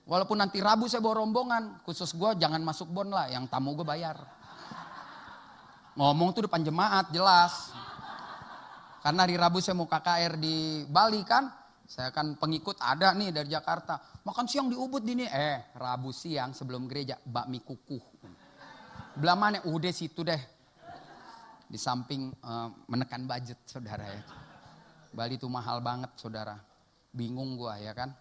Walaupun nanti Rabu saya bawa rombongan, khusus gue jangan masuk bon lah, yang tamu gue bayar. Ngomong tuh depan jemaat jelas. Karena hari Rabu saya mau KKR di Bali kan, saya kan pengikut ada nih dari Jakarta. Makan siang di Ubud ini, Rabu siang sebelum gereja bakmi kukuh. Belah mana? Udah situ deh. Di samping menekan budget saudara ya. Bali itu mahal banget saudara. Bingung gua ya kan.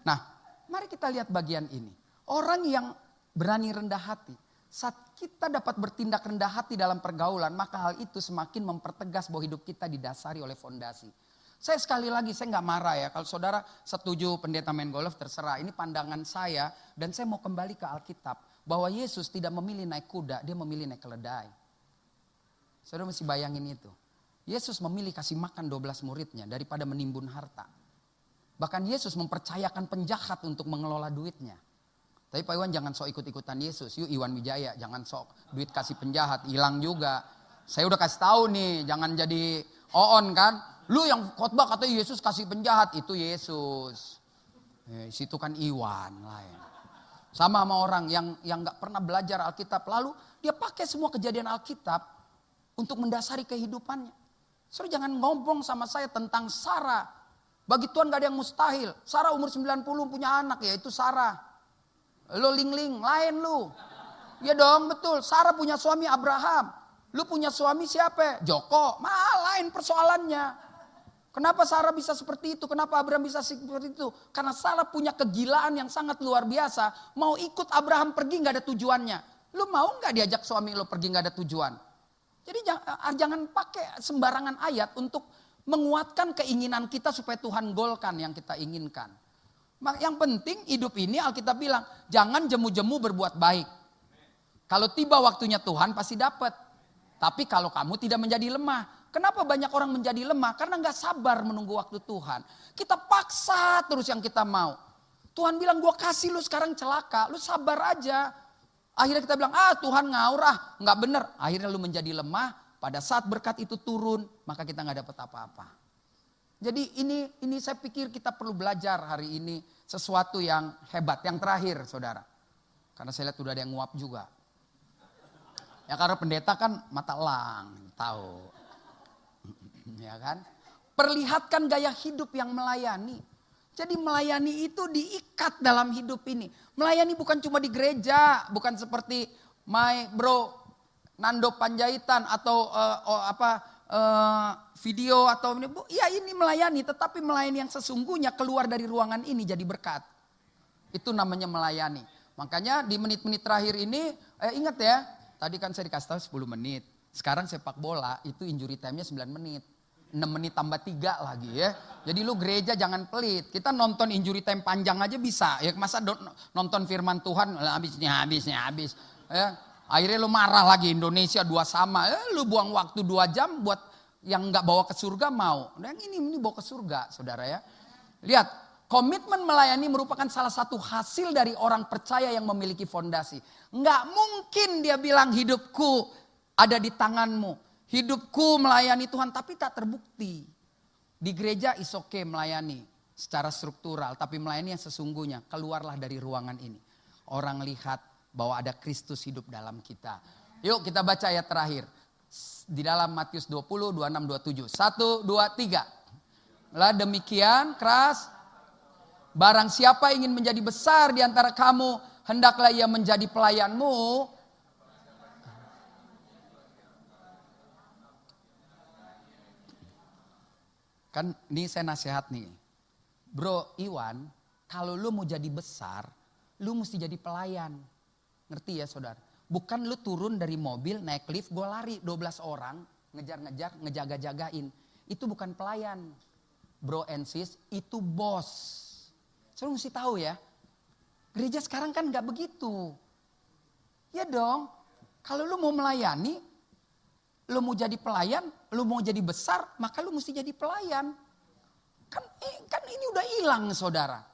Nah mari kita lihat bagian ini. Orang yang berani rendah hati. Saat kita dapat bertindak rendah hati dalam pergaulan. Maka hal itu semakin mempertegas bahwa hidup kita didasari oleh fondasi. Saya sekali lagi saya nggak marah ya. Kalau saudara setuju pendeta main golf terserah. Ini pandangan saya. Dan saya mau kembali ke Alkitab. Bahwa Yesus tidak memilih naik kuda. Dia memilih naik keledai. Saudara mesti bayangin itu. Yesus memilih kasih makan 12 muridnya daripada menimbun harta. Bahkan Yesus mempercayakan penjahat untuk mengelola duitnya. Tapi Pak Iwan jangan sok ikut-ikutan Yesus. Yuk Iwan Wijaya jangan sok duit kasih penjahat. Hilang juga. Saya udah kasih tahu nih jangan jadi oon kan. Lu yang khotbah katanya Yesus kasih penjahat. Itu Yesus. Situ kan Iwan lain. Sama orang yang gak pernah belajar Alkitab. Lalu dia pakai semua kejadian Alkitab untuk mendasari kehidupannya. Saudara jangan ngomong sama saya tentang Sarah. Bagi Tuhan gak ada yang mustahil. Sarah umur 90 punya anak ya itu Sarah. Lo ling-ling lain lu. Ya dong betul. Sarah punya suami Abraham. Lu punya suami siapa? Joko. Lain persoalannya. Kenapa Sarah bisa seperti itu? Kenapa Abraham bisa seperti itu? Karena Sarah punya kegilaan yang sangat luar biasa. Mau ikut Abraham pergi gak ada tujuannya. Lu mau gak diajak suami lu pergi gak ada tujuan? Jadi jangan pakai sembarangan ayat untuk menguatkan keinginan kita supaya Tuhan golkan yang kita inginkan. Yang penting hidup ini Alkitab bilang jangan jemu-jemu berbuat baik. Kalau tiba waktunya Tuhan pasti dapat. Tapi kalau kamu tidak menjadi lemah. Kenapa banyak orang menjadi lemah? Karena gak sabar menunggu waktu Tuhan. Kita paksa terus yang kita mau. Tuhan bilang gua kasih lu sekarang celaka. Lu sabar aja. Akhirnya kita bilang, Tuhan ngaur nggak bener. Akhirnya lu menjadi lemah, pada saat berkat itu turun, maka kita nggak dapat apa-apa. Jadi ini saya pikir kita perlu belajar hari ini sesuatu yang hebat. Yang terakhir saudara, karena saya lihat udah ada yang nguap juga. Ya karena pendeta kan mata elang, tahu. Ya kan, perlihatkan gaya hidup yang melayani. Jadi melayani itu diikat dalam hidup ini. Melayani bukan cuma di gereja, bukan seperti my bro Nando Panjaitan atau video atau ini. Ya ini melayani, tetapi melayani yang sesungguhnya keluar dari ruangan ini jadi berkat. Itu namanya melayani. Makanya di menit-menit terakhir ini, ingat ya, tadi kan saya dikasih tahu 10 menit. Sekarang sepak bola itu injury time-nya 9 menit. 6 menit tambah 3 lagi ya. Jadi lu gereja jangan pelit. Kita nonton injury time panjang aja bisa. Ya masa nonton firman Tuhan habis. Ya. Akhirnya lu marah lagi Indonesia 2 sama. Lu buang waktu 2 jam buat yang gak bawa ke surga mau. Dan ini bawa ke surga saudara ya. Lihat, komitmen melayani merupakan salah satu hasil dari orang percaya yang memiliki fondasi. Gak mungkin dia bilang hidupku ada di tanganmu. Hidupku melayani Tuhan tapi tak terbukti. Di gereja is okay melayani secara struktural. Tapi melayani yang sesungguhnya keluarlah dari ruangan ini. Orang lihat bahwa ada Kristus hidup dalam kita. Yuk kita baca ayat terakhir. Di dalam Matius 20, 26, 27. 1, 2, 3. Lah demikian keras. Barang siapa ingin menjadi besar di antara kamu. Hendaklah ia menjadi pelayanmu. Kan ini saya nasihat nih. Bro Iwan, kalau lu mau jadi besar, lu mesti jadi pelayan. Ngerti ya saudara? Bukan lu turun dari mobil, naik lift, gue lari 12 orang, ngejar-ngejar, ngejaga-jagain. Itu bukan pelayan. Bro and sis, itu bos. Saudara mesti tahu ya. Gereja sekarang kan gak begitu. Ya dong, kalau lu mau melayani, lu mau jadi pelayan, lu mau jadi besar, maka lu mesti jadi pelayan. Kan ini udah hilang saudara.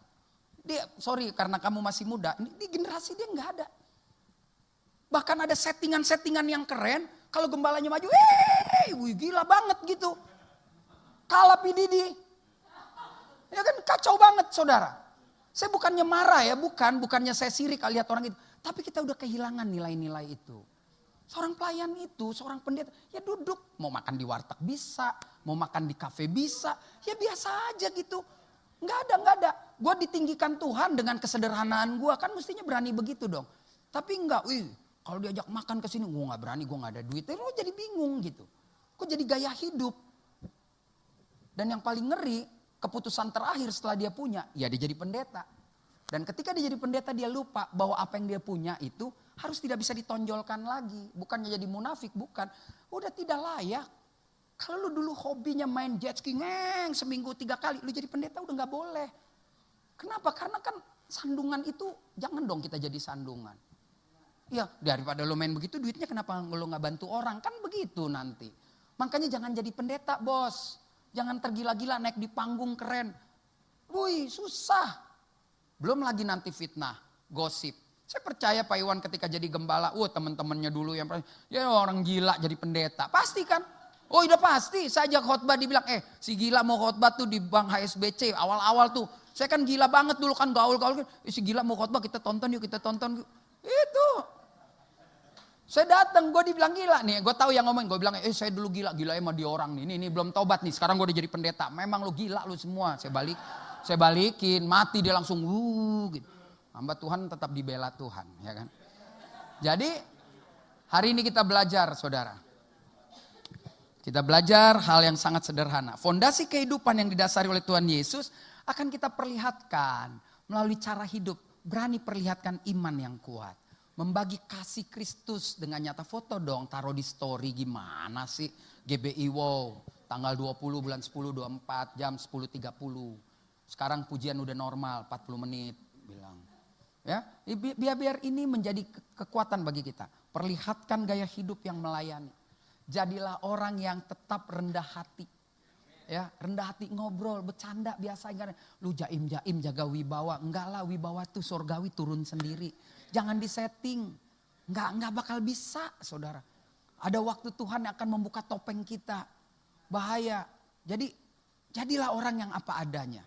Dia, sorry karena kamu masih muda, di generasi dia nggak ada. Bahkan ada settingan-settingan yang keren, kalau gembalanya maju, wih gila banget gitu. kalah PDD. Ya kan kacau banget saudara. Saya bukannya marah ya, bukannya saya sirik lihat orang itu. Tapi kita udah kehilangan nilai-nilai itu. Seorang pelayan itu, seorang pendeta, ya duduk. Mau makan di warteg bisa, mau makan di kafe bisa. Ya biasa aja gitu. Nggak ada. Gue ditinggikan Tuhan dengan kesederhanaan gue. Kan mestinya berani begitu dong. Tapi enggak, kalau diajak makan ke sini, gue nggak berani, gue nggak ada duit. Lo jadi bingung gitu. Kok jadi gaya hidup. Dan yang paling ngeri, keputusan terakhir setelah dia punya, ya dia jadi pendeta. Dan ketika dia jadi pendeta dia lupa bahwa apa yang dia punya itu harus tidak bisa ditonjolkan lagi. Bukannya jadi munafik, bukan. Udah tidak layak. Kalau lu dulu hobinya main jet ski seminggu 3 kali, lu jadi pendeta udah gak boleh. Kenapa? Karena kan sandungan itu, jangan dong kita jadi sandungan. Ya daripada lu main begitu duitnya kenapa lu gak bantu orang, kan begitu nanti. Makanya jangan jadi pendeta bos. Jangan tergila-gila naik di panggung keren. Wih susah. Belum lagi nanti fitnah, gosip. Saya percaya Pak Iwan ketika jadi gembala, teman-temannya dulu yang ya orang gila jadi pendeta. Pasti kan? Oh udah pasti, saya ajak khotbah dibilang, si gila mau khotbah tuh di Bank HSBC awal-awal tuh. Saya kan gila banget dulu kan gaul-gaul, si gila mau khotbah kita tonton yuk. Itu. Saya datang, gue dibilang gila nih, gue tahu yang ngomong, gue bilang, saya dulu gila emang dia orang nih, ini belum tobat nih, sekarang gue udah jadi pendeta. Memang lu gila lu semua, saya balikin, mati dia langsung gitu. Hamba Tuhan tetap dibela Tuhan, ya kan. Jadi hari ini kita belajar saudara. Kita belajar hal yang sangat sederhana. Fondasi kehidupan yang didasari oleh Tuhan Yesus akan kita perlihatkan melalui cara hidup. Berani perlihatkan iman yang kuat. Membagi kasih Kristus dengan nyata. Foto dong, taruh di story gimana sih. GBI wow, tanggal 20 bulan 10 24 jam 10.30. Sekarang pujian udah normal 40 menit bilang. Ya, biar ini menjadi kekuatan bagi kita. Perlihatkan gaya hidup yang melayani. Jadilah orang yang tetap rendah hati. Ya, rendah hati ngobrol, bercanda biasa. Lu jaim-jaim jaga wibawa. Enggak lah, wibawa tuh surgawi turun sendiri. Jangan disetting. Enggak bakal bisa, saudara. Ada waktu Tuhan yang akan membuka topeng kita. Bahaya. Jadi jadilah orang yang apa adanya.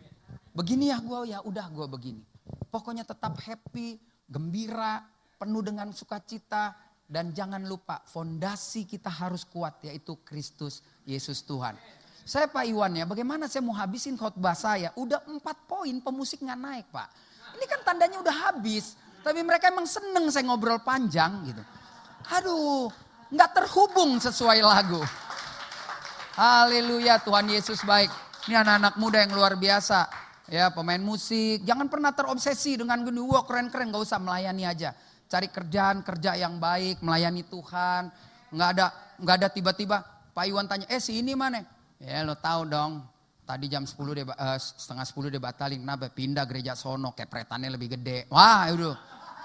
Begini ya gue, ya udah gue begini. Pokoknya tetap happy, gembira, penuh dengan sukacita. Dan jangan lupa fondasi kita harus kuat, yaitu Kristus Yesus Tuhan. Saya Pak Iwan ya, bagaimana saya mau habisin khotbah saya? Udah 4 poin, pemusik gak naik Pak. Ini kan tandanya udah habis. Tapi mereka emang seneng saya ngobrol panjang gitu. Aduh, gak terhubung sesuai lagu. Haleluya, Tuhan Yesus baik. Ini anak-anak muda yang luar biasa. Ya pemain musik, jangan pernah terobsesi dengan gini, wah keren-keren, gak usah, melayani aja. Cari kerja yang baik, melayani Tuhan. Nggak ada tiba-tiba Pak Iwan tanya, si ini mana? Ya lo tahu dong, tadi jam 10 setengah 10 dia batalin, kenapa? Pindah gereja sono, kepretannya lebih gede. Wah udah,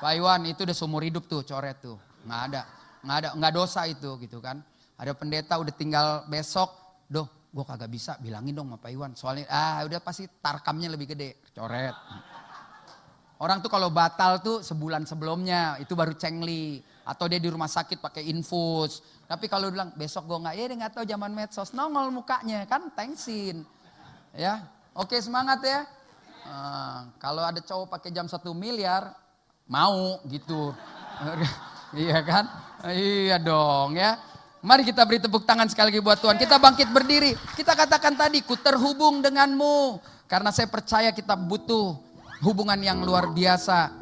Pak Iwan itu udah seumur hidup tuh, coret tuh. Nggak dosa itu gitu kan. Ada pendeta udah tinggal besok, gue kagak bisa, bilangin dong sama Pak Iwan. Soalnya udah pasti tarkamnya lebih gede, coret. Orang tuh kalau batal tuh sebulan sebelumnya, itu baru cengli. Atau dia di rumah sakit pakai infus. Tapi kalau bilang besok gue nggak, dia nggak tahu zaman medsos, nongol mukanya kan thanksin. Ya, oke semangat ya. Kalau ada cowok pakai jam 1 miliar, mau gitu. Iya kan? Iya dong ya. Mari kita beri tepuk tangan sekali lagi buat Tuhan. Kita bangkit berdiri. Kita katakan tadi, ku terhubung denganmu. Karena saya percaya kita butuh hubungan yang luar biasa.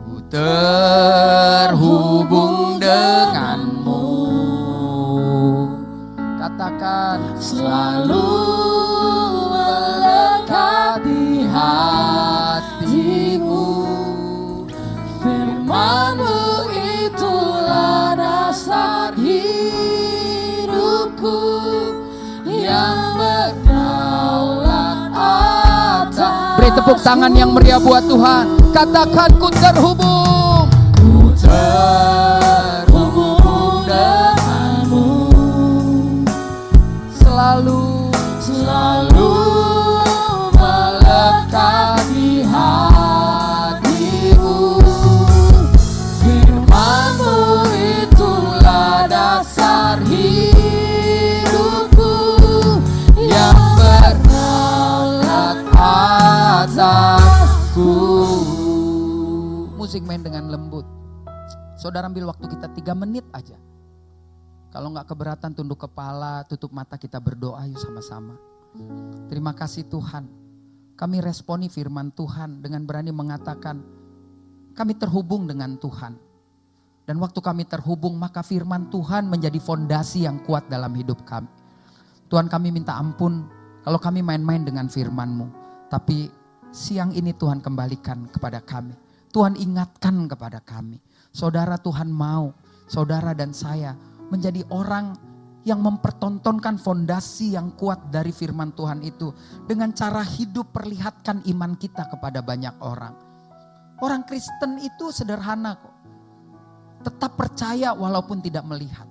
Ku terhubung denganmu. Katakan selalu melekat di hatimu. Firman-Mu itulah dasar hidupku yang berdaulat atas. Beri tepuk tangan yang meriah buat Tuhan. Katakan ku terhubung. Ku terhubung denganmu. Selalu melekat di hatimu. Firman-Mu itulah dasar hidupku yang musik main dengan lembut. Saudara ambil waktu kita 3 menit aja. Kalau nggak keberatan tunduk kepala, tutup mata, kita berdoa yuk sama-sama. Terima kasih Tuhan. Kami responi firman Tuhan dengan berani mengatakan kami terhubung dengan Tuhan. Dan waktu kami terhubung maka firman Tuhan menjadi fondasi yang kuat dalam hidup kami. Tuhan, kami minta ampun kalau kami main-main dengan firman-Mu. Tapi siang ini Tuhan kembalikan kepada kami. Tuhan ingatkan kepada kami. Saudara, Tuhan mau saudara dan saya menjadi orang yang mempertontonkan fondasi yang kuat dari firman Tuhan itu. Dengan cara hidup perlihatkan iman kita kepada banyak orang. Orang Kristen itu sederhana kok. Tetap percaya walaupun tidak melihat.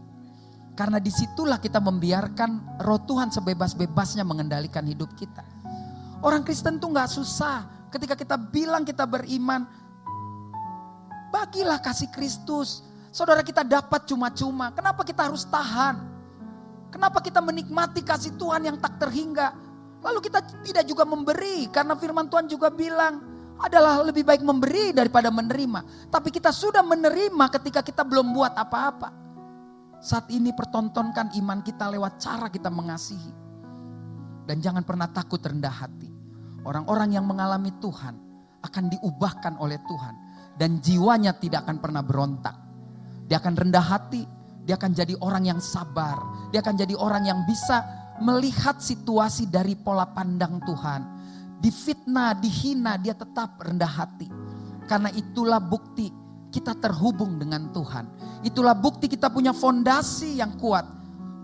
Karena disitulah kita membiarkan roh Tuhan sebebas-bebasnya mengendalikan hidup kita. Orang Kristen tuh gak susah. Ketika kita bilang kita beriman, bagilah kasih Kristus. Saudara, kita dapat cuma-cuma. Kenapa kita harus tahan? Kenapa kita menikmati kasih Tuhan yang tak terhingga? Lalu kita tidak juga memberi. Karena firman Tuhan juga bilang, adalah lebih baik memberi daripada menerima. Tapi kita sudah menerima ketika kita belum buat apa-apa. Saat ini pertontonkan iman kita lewat cara kita mengasihi. Dan jangan pernah takut rendah hati. Orang-orang yang mengalami Tuhan akan diubahkan oleh Tuhan. Dan jiwanya tidak akan pernah berontak. Dia akan rendah hati, dia akan jadi orang yang sabar. Dia akan jadi orang yang bisa melihat situasi dari pola pandang Tuhan. Difitnah, dihina, dia tetap rendah hati. Karena itulah bukti kita terhubung dengan Tuhan. Itulah bukti kita punya fondasi yang kuat.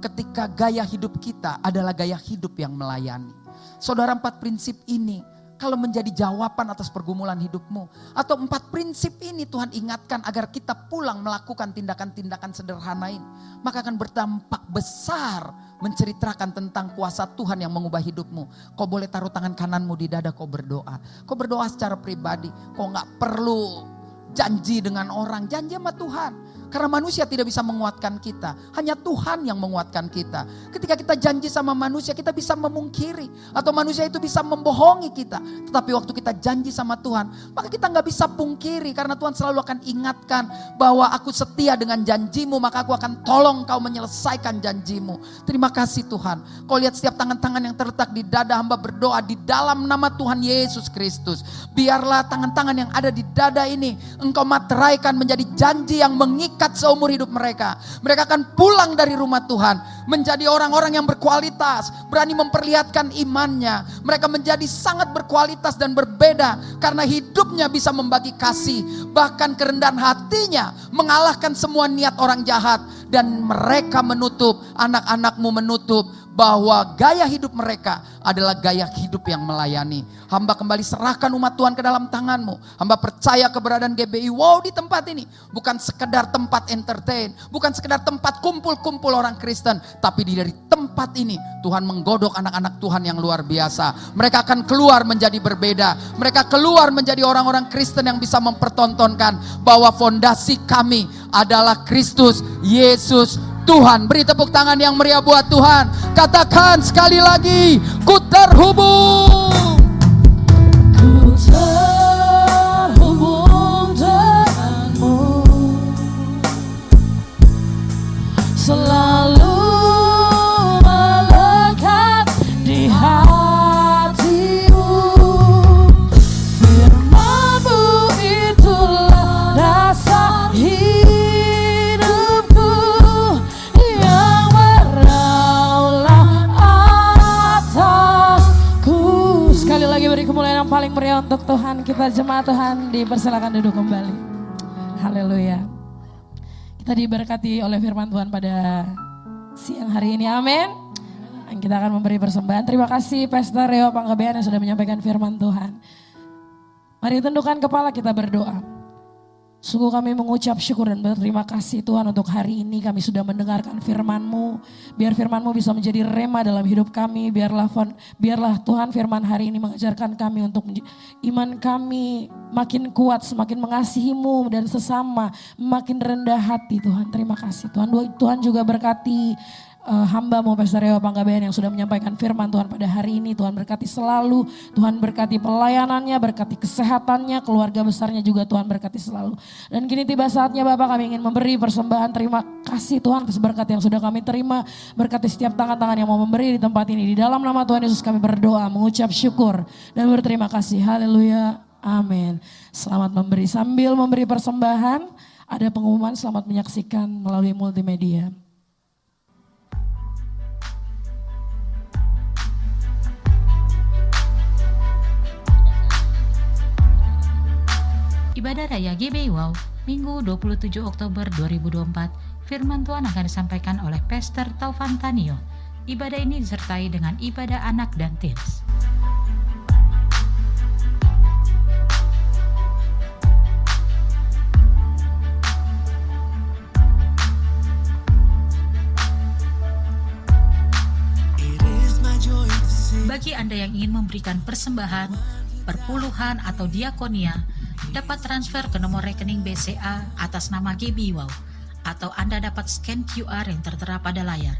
Ketika gaya hidup kita adalah gaya hidup yang melayani. Saudara, 4 prinsip ini kalau menjadi jawaban atas pergumulan hidupmu. Atau 4 prinsip ini Tuhan ingatkan agar kita pulang melakukan tindakan-tindakan sederhana ini. Maka akan berdampak besar menceritakan tentang kuasa Tuhan yang mengubah hidupmu. Kau boleh taruh tangan kananmu di dada, kau berdoa. Kau berdoa secara pribadi. Kau gak perlu janji dengan orang, janji sama Tuhan. Karena manusia tidak bisa menguatkan kita. Hanya Tuhan yang menguatkan kita. Ketika kita janji sama manusia, kita bisa memungkiri. Atau manusia itu bisa membohongi kita. Tetapi waktu kita janji sama Tuhan, maka kita gak bisa pungkiri. Karena Tuhan selalu akan ingatkan bahwa aku setia dengan janjimu, maka aku akan tolong kau menyelesaikan janjimu. Terima kasih Tuhan. Kau lihat setiap tangan-tangan yang terletak di dada hamba berdoa di dalam nama Tuhan Yesus Kristus. Biarlah tangan-tangan yang ada di dada ini engkau materaikan menjadi janji yang mengikat seumur hidup mereka. Mereka akan pulang dari rumah Tuhan menjadi orang-orang yang berkualitas, berani memperlihatkan imannya. Mereka menjadi sangat berkualitas dan berbeda karena hidupnya bisa membagi kasih. Bahkan kerendahan hatinya mengalahkan semua niat orang jahat. Dan mereka menutup, anak-anakmu menutup bahwa gaya hidup mereka adalah gaya hidup yang melayani. Hamba kembali serahkan umat Tuhan ke dalam tanganmu. Hamba percaya keberadaan GBI Wow di tempat ini bukan sekedar tempat entertain, bukan sekedar tempat kumpul-kumpul orang Kristen, tapi dari tempat ini Tuhan menggodok anak-anak Tuhan yang luar biasa. Mereka akan keluar menjadi berbeda. Mereka keluar menjadi orang-orang Kristen yang bisa mempertontonkan bahwa fondasi kami adalah Kristus Yesus Tuhan. Beri tepuk tangan yang meriah buat Tuhan. Katakan sekali lagi, ku terhubung. Ku terhubung denganmu, selalu melekat di hatimu. Firman-Mu itulah dasar hidupku yang meraulah atasku. Sekali lagi beri kemuliaan yang paling meriah untuk Tuhan. Kita jemaat Tuhan dipersilakan duduk kembali. Haleluya. Kita diberkati oleh firman Tuhan pada siang hari ini. Amin. Dan kita akan memberi persembahan. Terima kasih Pastor Reo Panggabean yang sudah menyampaikan firman Tuhan. Mari tundukkan kepala, kita berdoa. Sungguh kami mengucap syukur dan berterima kasih Tuhan untuk hari ini kami sudah mendengarkan firman-Mu. Biar firman-Mu bisa menjadi rema dalam hidup kami. Biarlah Tuhan firman hari ini mengajarkan kami untuk iman kami makin kuat, semakin mengasihi-Mu dan sesama, makin rendah hati Tuhan. Terima kasih Tuhan. Tuhan juga berkati hamba-Mu Pastor Reo Panggabean yang sudah menyampaikan firman Tuhan pada hari ini. Tuhan berkati selalu, Tuhan berkati pelayanannya, berkati kesehatannya, keluarga besarnya juga Tuhan berkati selalu. Dan kini tiba saatnya Bapak, kami ingin memberi persembahan. Terima kasih Tuhan atas berkat yang sudah kami terima. Berkati setiap tangan-tangan yang mau memberi di tempat ini. Di dalam nama Tuhan Yesus kami berdoa, mengucap syukur dan berterima kasih. Haleluya, amin. Selamat memberi. Sambil memberi persembahan, ada pengumuman, selamat menyaksikan melalui multimedia. Ibadah Raya GBI Wow, Minggu 27 Oktober 2024, firman Tuhan akan disampaikan oleh Pastor Taufan Tanio. Ibadah ini disertai dengan ibadah anak dan teens. Bagi Anda yang ingin memberikan persembahan, perpuluhan atau diakonia, dapat transfer ke nomor rekening BCA atas nama GBI Wow, atau Anda dapat scan QR yang tertera pada layar.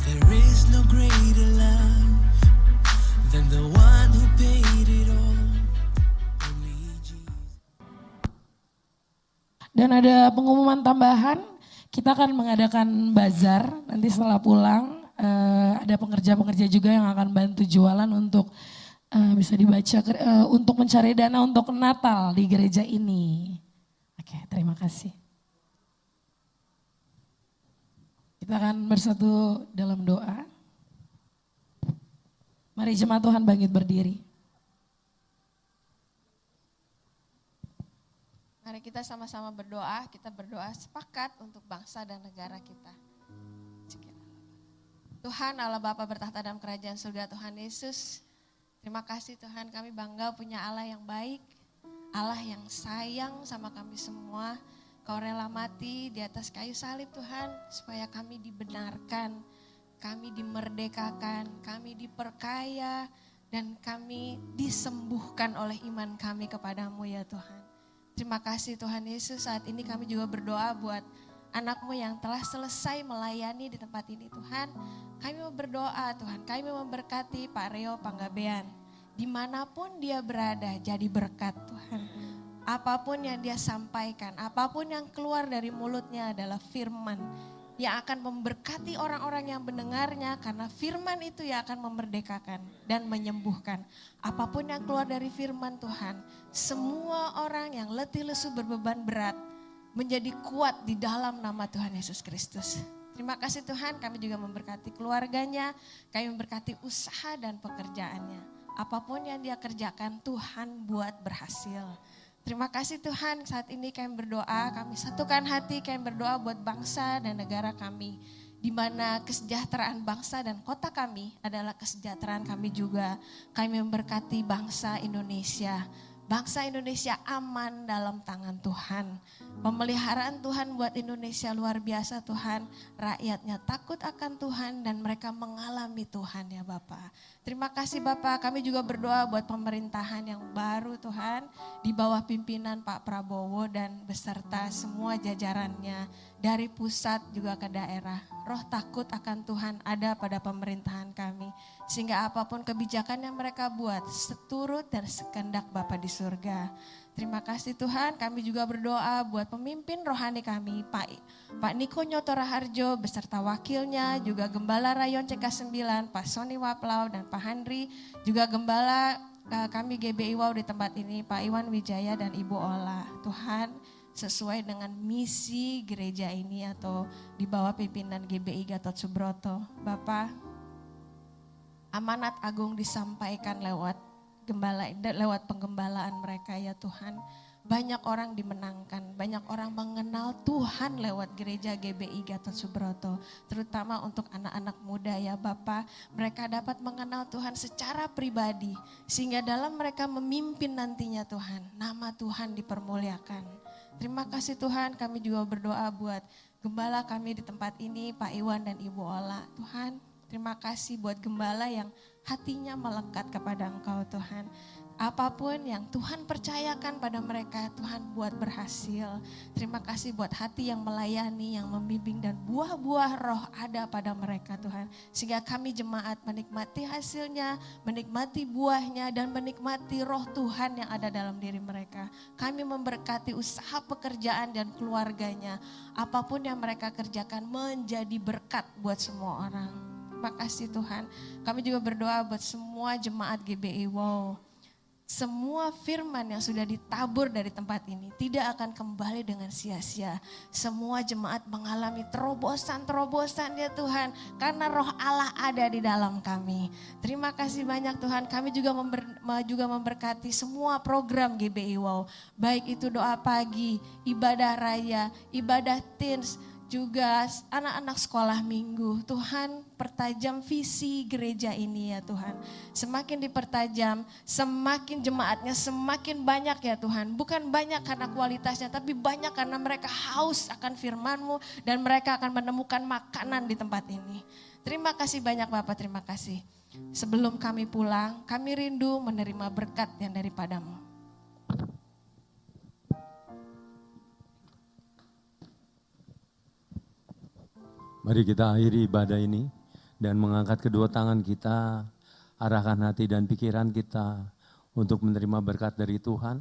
There is no greater love than the one who paid it all. Only Jesus. Dan ada pengumuman tambahan, kita akan mengadakan bazar nanti setelah pulang. Ada pengerja-pengerja juga yang akan bantu jualan untuk bisa dibaca untuk mencari dana untuk Natal di gereja ini. Oke, terima kasih. Kita akan bersatu dalam doa. Mari jemaat Tuhan bangkit berdiri. Mari kita sama-sama berdoa, kita berdoa sepakat untuk bangsa dan negara kita. Tuhan Allah Bapa bertahta dalam kerajaan surga, Tuhan Yesus, terima kasih Tuhan, kami bangga punya Allah yang baik, Allah yang sayang sama kami semua. Kau rela mati di atas kayu salib Tuhan, supaya kami dibenarkan, kami dimerdekakan, kami diperkaya, dan kami disembuhkan oleh iman kami kepadamu ya Tuhan. Terima kasih Tuhan Yesus, saat ini kami juga berdoa buat anak-Mu yang telah selesai melayani di tempat ini Tuhan. Kami mau berdoa Tuhan, kami memberkati Pak Reo Panggabean. Dimanapun dia berada jadi berkat Tuhan. Apapun yang dia sampaikan, apapun yang keluar dari mulutnya adalah firman yang akan memberkati orang-orang yang mendengarnya, karena firman itu yang akan memerdekakan dan menyembuhkan. Apapun yang keluar dari firman Tuhan, semua orang yang letih lesu berbeban berat menjadi kuat di dalam nama Tuhan Yesus Kristus. Terima kasih Tuhan, kami juga memberkati keluarganya, kami memberkati usaha dan pekerjaannya. Apapun yang dia kerjakan, Tuhan buat berhasil. Terima kasih Tuhan, saat ini kami berdoa, kami satukan hati, kami berdoa buat bangsa dan negara kami. Di mana kesejahteraan bangsa dan kota kami adalah kesejahteraan kami juga. Kami memberkati bangsa Indonesia. Bangsa Indonesia aman dalam tangan Tuhan. Pemeliharaan Tuhan buat Indonesia luar biasa Tuhan. Rakyatnya takut akan Tuhan dan mereka mengalami Tuhan ya Bapak. Terima kasih Bapak, kami juga berdoa buat pemerintahan yang baru Tuhan. Di bawah pimpinan Pak Prabowo dan beserta semua jajarannya. Dari pusat juga ke daerah. Roh takut akan Tuhan ada pada pemerintahan kami. Sehingga apapun kebijakan yang mereka buat seturut dan sekendak Bapa di surga. Terima kasih Tuhan, kami juga berdoa buat pemimpin rohani kami, Pak Niko Nyoto Raharjo beserta wakilnya, juga Gembala Rayon CK9, Pak Sony Waplau dan Pak Handri, juga Gembala kami GBI Wow di tempat ini, Pak Iwan Wijaya dan Ibu Ola. Tuhan, sesuai dengan misi gereja ini atau di bawah pimpinan GBI Gatot Subroto. Bapak, amanat agung disampaikan lewat penggembalaan mereka ya Tuhan. Banyak orang dimenangkan, banyak orang mengenal Tuhan lewat gereja GBI Gatot Subroto. Terutama untuk anak-anak muda ya Bapak, mereka dapat mengenal Tuhan secara pribadi. Sehingga dalam mereka memimpin nantinya Tuhan, nama Tuhan dipermuliakan. Terima kasih Tuhan, kami juga berdoa buat gembala kami di tempat ini, Pak Iwan dan Ibu Ola. Tuhan, terima kasih buat gembala yang hatinya melekat kepada Engkau Tuhan. Apapun yang Tuhan percayakan pada mereka, Tuhan buat berhasil. Terima kasih buat hati yang melayani, yang membimbing, dan buah-buah roh ada pada mereka Tuhan. Sehingga kami jemaat menikmati hasilnya, menikmati buahnya, dan menikmati roh Tuhan yang ada dalam diri mereka. Kami memberkati usaha pekerjaan dan keluarganya. Apapun yang mereka kerjakan menjadi berkat buat semua orang. Terima kasih Tuhan. Kami juga berdoa buat semua jemaat GBI Wow. Semua firman yang sudah ditabur dari tempat ini tidak akan kembali dengan sia-sia. Semua jemaat mengalami terobosan-terobosan ya Tuhan. Karena roh Allah ada di dalam kami. Terima kasih banyak Tuhan. Kami juga memberkati semua program GBI Wow. Baik itu doa pagi, ibadah raya, ibadah teens, juga anak-anak sekolah minggu. Tuhan pertajam visi gereja ini ya Tuhan. Semakin dipertajam, semakin jemaatnya semakin banyak ya Tuhan. Bukan banyak karena kualitasnya, tapi banyak karena mereka haus akan firman-Mu dan mereka akan menemukan makanan di tempat ini. Terima kasih banyak Bapak, terima kasih. Sebelum kami pulang, kami rindu menerima berkat yang daripada-Mu. Mari kita akhiri ibadah ini dan mengangkat kedua tangan kita, arahkan hati dan pikiran kita untuk menerima berkat dari Tuhan,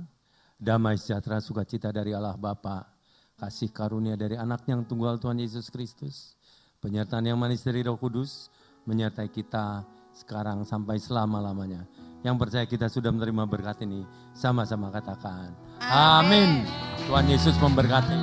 damai sejahtera sukacita dari Allah Bapa, kasih karunia dari anak yang tunggal Tuhan Yesus Kristus, penyertaan yang manis dari Roh Kudus, menyertai kita sekarang sampai selama-lamanya. Yang percaya kita sudah menerima berkat ini, sama-sama katakan, Amin. Tuhan Yesus memberkati.